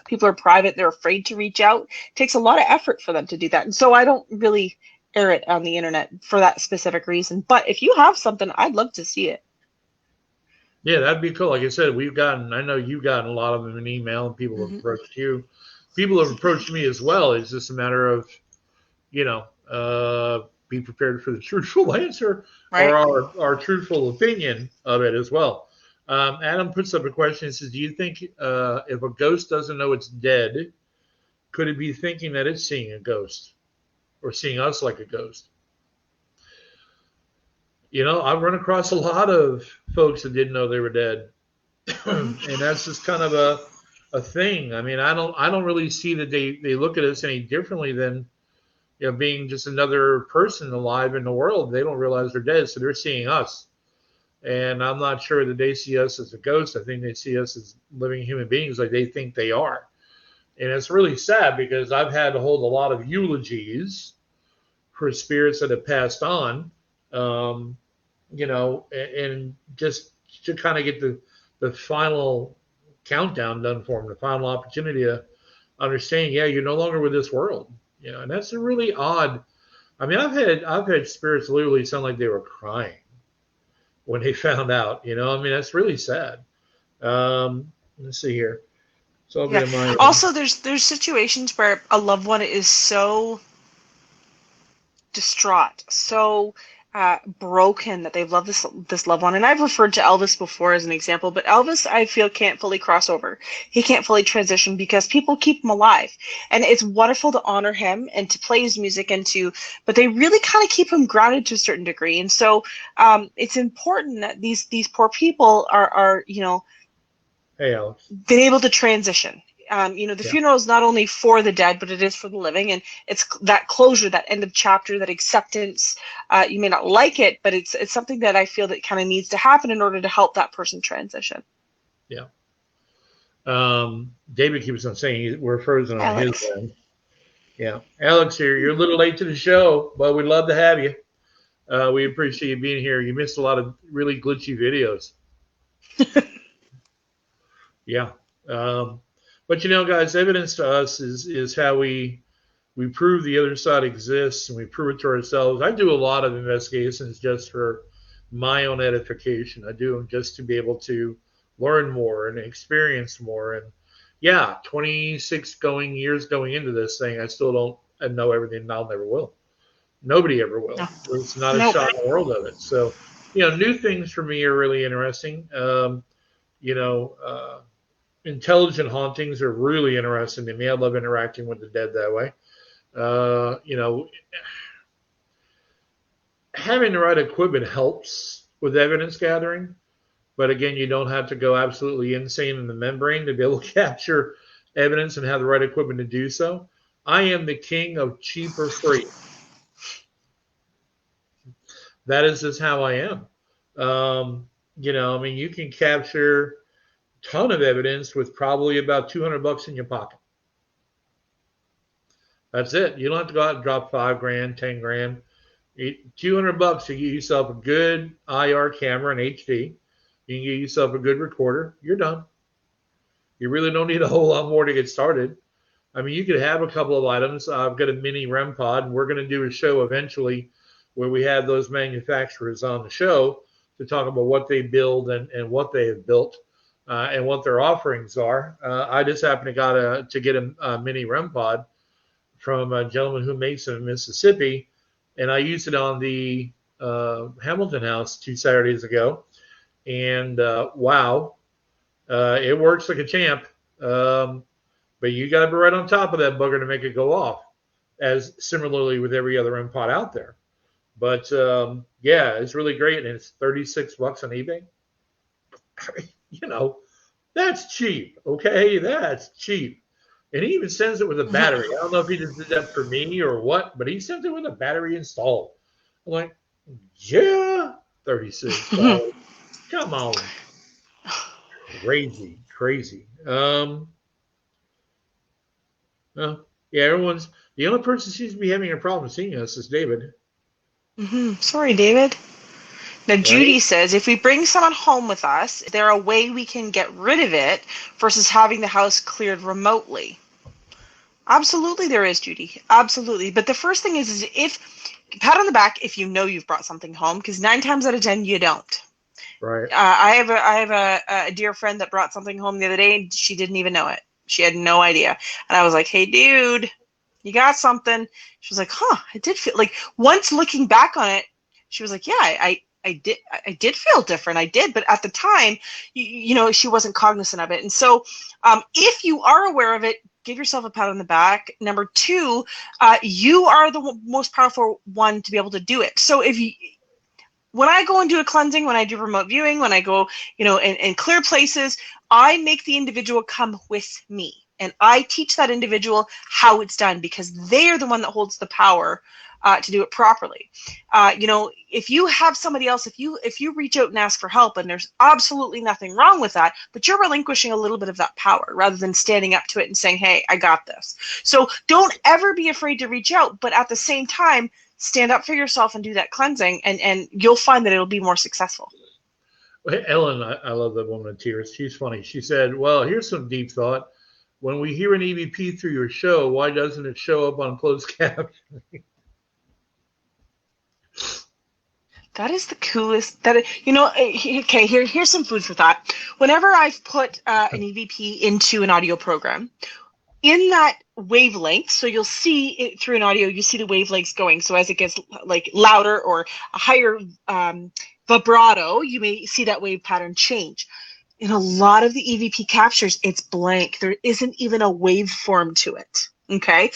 people are private. They're afraid to reach out. It takes a lot of effort for them to do that. And so I don't really air it on the internet for that specific reason. But if you have something, I'd love to see it. Yeah, that'd be cool. Like I said, I know you've gotten a lot of them in email, and people have approached you. People have approached me as well. It's just a matter of, you know, be prepared for the truthful answer, right, or our truthful opinion of it as well. Adam puts up a question. He says, do you think if a ghost doesn't know it's dead, could it be thinking that it's seeing a ghost? Or seeing us like a ghost? You know, I've run across a lot of folks that didn't know they were dead. And that's just kind of a thing. I mean, I don't really see that they look at us any differently than, you know, being just another person alive in the world. They don't realize they're dead, so they're seeing us. And I'm not sure that they see us as a ghost. I think they see us as living human beings like they think they are. And it's really sad because I've had to hold a lot of eulogies for spirits that have passed on, you know, and just to kind of get the final countdown done for them, the final opportunity to understand, yeah, you're no longer with this world, you know, and that's a really odd. I mean, I've had spirits literally sound like they were crying when they found out, you know. I mean, that's really sad. Let's see here. So yeah. Also, there's situations where a loved one is so distraught, so broken that they've loved this loved one. And I've referred to Elvis before as an example, but Elvis, I feel, can't fully cross over. He can't fully transition because people keep him alive. And it's wonderful to honor him and to play his music but they really kind of keep him grounded to a certain degree. And so it's important that these poor people are, you know, hey, Alex, been able to transition. You know, the funeral is not only for the dead, but it is for the living. And it's that closure, that end of chapter, that acceptance. You may not like it, but it's something that I feel that kind of needs to happen in order to help that person transition. Yeah. David keeps on saying we're frozen on his end. Yeah. Alex, you're a little late to the show, but we'd love to have you. We appreciate you being here. You missed a lot of really glitchy videos. Yeah. But you know, guys, evidence to us is how we prove the other side exists, and we prove it to ourselves. I do a lot of investigations just for my own edification. I do them just to be able to learn more and experience more. And yeah, 26 years going into this thing, I still don't know everything, and I'll never will. Nobody ever will. No. It's not a shot in the world of it. So, you know, new things for me are really interesting. You know, intelligent hauntings are really interesting to me. I love interacting with the dead that way. You know, having the right equipment helps with evidence gathering, but again, you don't have to go absolutely insane in the membrane to be able to capture evidence and have the right equipment to do so. I am the king of cheap or free. That is just how I am. You know, I mean, you can capture ton of evidence with probably about $200 in your pocket. That's it. You don't have to go out and drop $5,000, $10,000, $200 to get yourself a good IR camera in HD. You can get yourself a good recorder. You're done. You really don't need a whole lot more to get started. I mean, you could have a couple of items. I've got a mini REM pod, and we're going to do a show eventually where we have those manufacturers on the show to talk about what they build and what they have built and what their offerings are. I just happened to get a mini REM pod from a gentleman who makes them in Mississippi, and I used it on the Hamilton House 2 Saturdays ago, and wow, it works like a champ. But you got to be right on top of that bugger to make it go off, as similarly with every other REM pod out there. But yeah, it's really great, and it's $36 on eBay. You know, that's cheap. Okay, that's cheap. And he even sends it with a battery. I don't know if he just did that for me or what, but he sent it with a battery installed. I'm like, yeah, $36. Come on, crazy. Well, yeah, the only person who seems to be having a problem seeing us is David. Sorry, David. Now, Judy says, if we bring someone home with us, is there a way we can get rid of it versus having the house cleared remotely? Absolutely there is, Judy. Absolutely. But the first thing is if pat on the back if you know you've brought something home, because 9 times out of 10 you don't. Right. I have a dear friend that brought something home the other day, and she didn't even know it. She had no idea. And I was like, hey, dude, you got something. She was like, huh, I did feel like, once looking back on it, she was like, yeah, I did feel different. I did. But at the time, you know, she wasn't cognizant of it. And so if you are aware of it, give yourself a pat on the back. Number 2, you are the most powerful one to be able to do it. So when I go and do a cleansing, when I do remote viewing, when I go, you know, in clear places, I make the individual come with me. And I teach that individual how it's done, because they are the one that holds the power to do it properly. You know, if you have somebody else, if you reach out and ask for help, and there's absolutely nothing wrong with that, but you're relinquishing a little bit of that power rather than standing up to it and saying, hey, I got this. So don't ever be afraid to reach out, but at the same time, stand up for yourself and do that cleansing, and you'll find that it'll be more successful. Ellen, I love that woman of tears. She's funny. She said, well, here's some deep thought. When we hear an EVP through your show, why doesn't it show up on closed captioning? That is the coolest. Okay, here's some food for thought. Whenever I've put an EVP into an audio program, in that wavelength, so you'll see it through an audio, you see the wavelengths going. So as it gets like louder or a higher vibrato, you may see that wave pattern change. In a lot of the EVP captures, it's blank. There isn't even a waveform to it. Okay,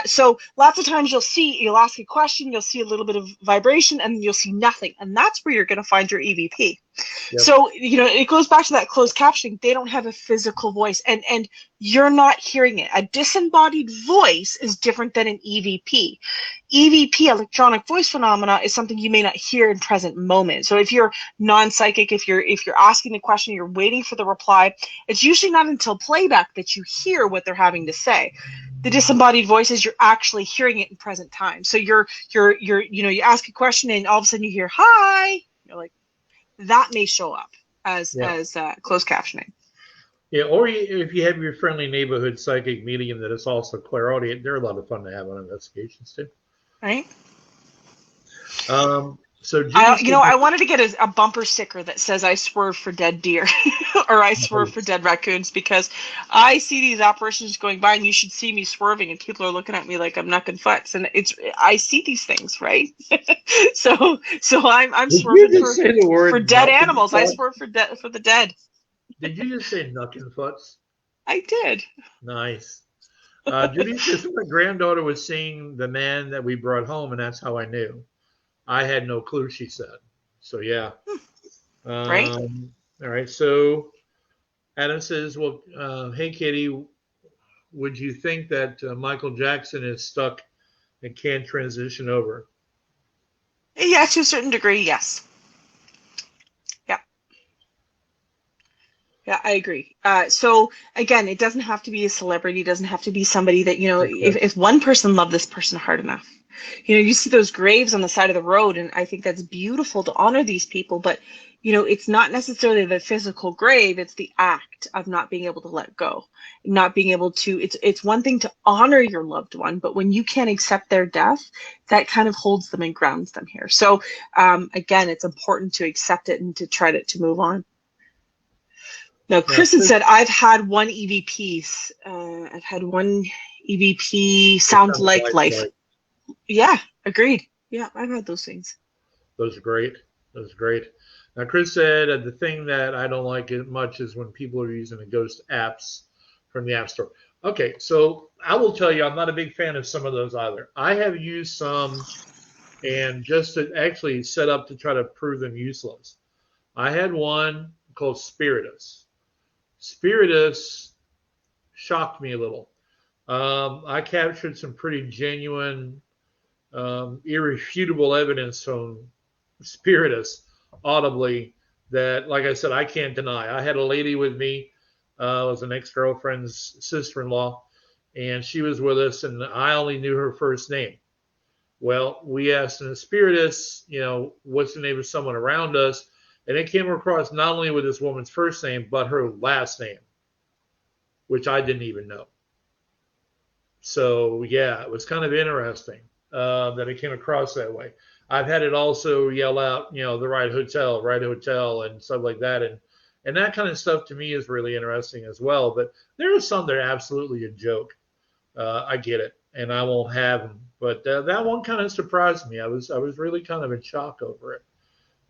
so lots of times you'll ask a question, you'll see a little bit of vibration, and you'll see nothing, and that's where you're going to find your EVP. Yep. So, you know, it goes back to that closed captioning. They don't have a physical voice, and you're not hearing it. A disembodied voice is different than an EVP. EVP, electronic voice phenomena, is something you may not hear in present moment. So if you're non-psychic, if you're asking the question, you're waiting for the reply, it's usually not until playback that you hear what they're having to say. The disembodied voices, you're actually hearing it in present time. So you ask a question and all of a sudden you hear hi. You're like, that may show up as closed captioning. Yeah, or if you have your friendly neighborhood psychic medium that is also clairaudient, they're a lot of fun to have on investigations too. Right. So I wanted to get a bumper sticker that says "I swerve for dead deer" or "I swerve for dead raccoons," because I see these apparitions going by, and you should see me swerving, and people are looking at me like I'm knucking futz, and I see these things, right? so I'm swerving for dead animals. I swerve for the dead. Did you just say knucking futz? I did. Nice. Judy says my granddaughter was seeing the man that we brought home, and that's how I knew. I had no clue, she said. So, yeah. Right. All right. So, Adam says, well, hey, Katie, would you think that Michael Jackson is stuck and can't transition over? Yeah, to a certain degree, yes. Yeah. Yeah, I agree. So, again, it doesn't have to be a celebrity. It doesn't have to be somebody that, you know, if one person loved this person hard enough, You see those graves on the side of the road, and I think that's beautiful to honor these people. But, it's not necessarily the physical grave, it's the act of not being able to let go, not being able to, it's one thing to honor your loved one, but when you can't accept their death, that kind of holds them and grounds them here. So, again, it's important to accept it and to try to move on. Now, Kristen said, I've had one EVP. I've had one EVP sound like life. Yeah, agreed. Yeah, I've had those things. Those are great. Those are great. Now, Chris said the thing that I don't like it much is when people are using the ghost apps from the App Store. Okay, so I will tell you, I'm not a big fan of some of those either. I have used some, and just to actually set up to try to prove them useless. I had one called Spiritus. Spiritus shocked me a little. I captured some pretty genuine, irrefutable evidence from Spiritus audibly that, like I said, I can't deny. I had a lady with me, was an ex-girlfriend's sister-in-law, and she was with us, and I only knew her first name. Well, we asked in the Spiritus, what's the name of someone around us? And it came across not only with this woman's first name, but her last name, which I didn't even know. So, yeah, it was kind of interesting that it came across that way. I've had it also yell out, the right hotel, and stuff like that. And that kind of stuff to me is really interesting as well. But there are some that are absolutely a joke. I get it, and I won't have them. But that one kind of surprised me. I was really kind of in shock over it.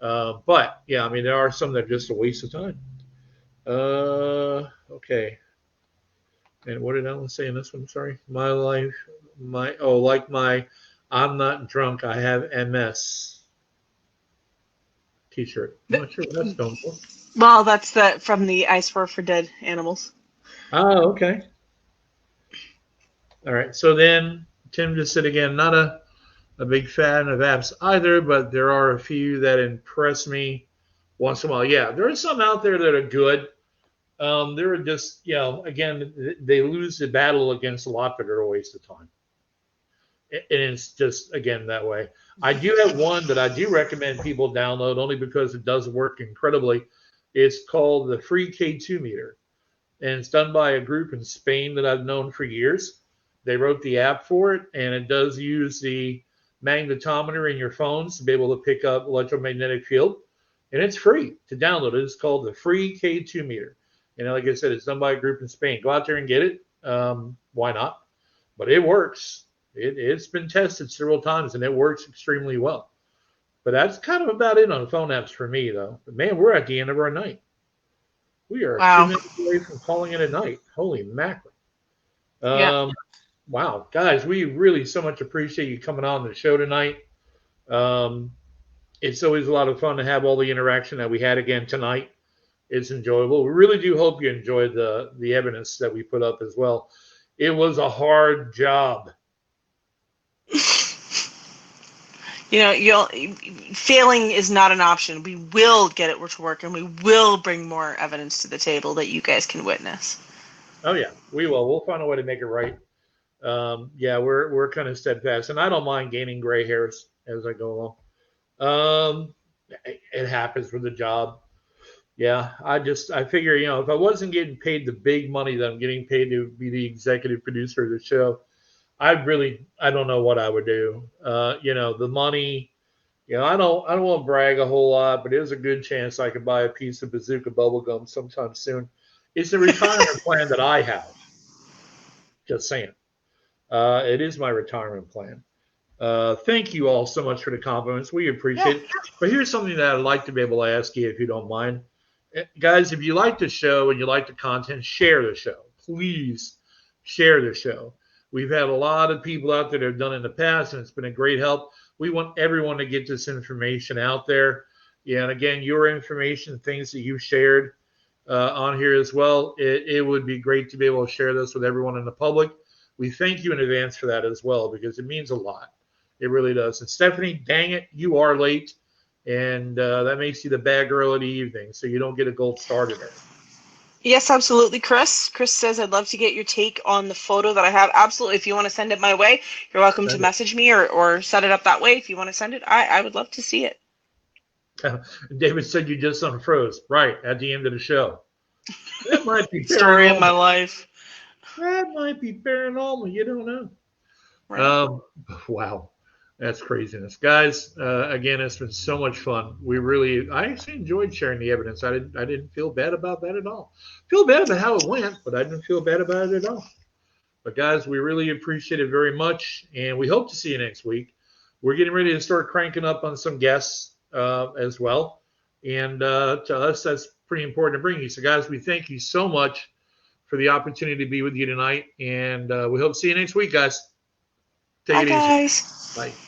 But yeah, I mean, there are some that are just a waste of time. Okay. And what did Alan say in this one? Sorry. My life, I'm not drunk, I have MS t-shirt. I'm not sure what that's going for. Well, that's from the I Swear for Dead Animals. Oh, okay. All right. So then Tim just said again, not a big fan of apps either, but there are a few that impress me once in a while. Yeah, there are some out there that are good. There are just, again, they lose the battle against a lot, but they're a waste of time. And it's just, again, that way. I do have one that I do recommend people download only because it does work incredibly. It's called the Free K2 Meter. And it's done by a group in Spain that I've known for years. They wrote the app for it, and it does use the magnetometer in your phones to be able to pick up electromagnetic field. And it's free to download. It's called the Free K2 Meter. And like I said, it's done by a group in Spain. Go out there and get it. Why not? But it works. It's been tested several times, and it works extremely well. But that's kind of about it on phone apps for me, though. But man, we're at the end of our night. We are 2 minutes away from calling it a night. Holy mackerel. Yeah. Wow. Guys, we really so much appreciate you coming on the show tonight. It's always a lot of fun to have all the interaction that we had again tonight. It's enjoyable. We really do hope you enjoyed the evidence that we put up as well. It was a hard job. Failing is not an option. We will get it to work, and we will bring more evidence to the table that you guys can witness. Oh yeah, we will. We'll find a way to make it right. We're kind of steadfast, and I don't mind gaining gray hairs as I go along. It happens with the job. Yeah, I figure, if I wasn't getting paid the big money that I'm getting paid to be the executive producer of the show, I don't know what I would do. The money, I don't want to brag a whole lot, but there's a good chance I could buy a piece of Bazooka bubblegum sometime soon. It's a retirement plan that I have. Just saying. It is my retirement plan. Thank you all so much for the compliments. We appreciate it. But here's something that I'd like to be able to ask you if you don't mind. Guys, if you like the show and you like the content, share the show. Please share the show. We've had a lot of people out there that have done it in the past, and it's been a great help. We want everyone to get this information out there. Yeah, and again, your information, things that you've shared on here as well, it would be great to be able to share this with everyone in the public. We thank you in advance for that as well, because it means a lot. It really does. And Stephanie, dang it, you are late, and that makes you the bad girl of the evening, so you don't get a gold star today. Yes, absolutely, Chris. Chris says, I'd love to get your take on the photo that I have. Absolutely. If you want to send it my way, you're welcome to Send it. message me or set it up that way. If you want to send it, I would love to see it. David said you just unfroze. Right, at the end of the show. That might be Story of my paranormal. life. That might be paranormal. You don't know. Right. Wow. That's craziness. Guys, again, it's been so much fun. I actually enjoyed sharing the evidence. I didn't feel bad about that at all. Feel bad about how it went, but I didn't feel bad about it at all. But guys, we really appreciate it very much, and we hope to see you next week. We're getting ready to start cranking up on some guests as well. And to us, that's pretty important to bring you. So guys, we thank you so much for the opportunity to be with you tonight, and we hope to see you next week, guys. Take Bye, it easy. guys. Bye.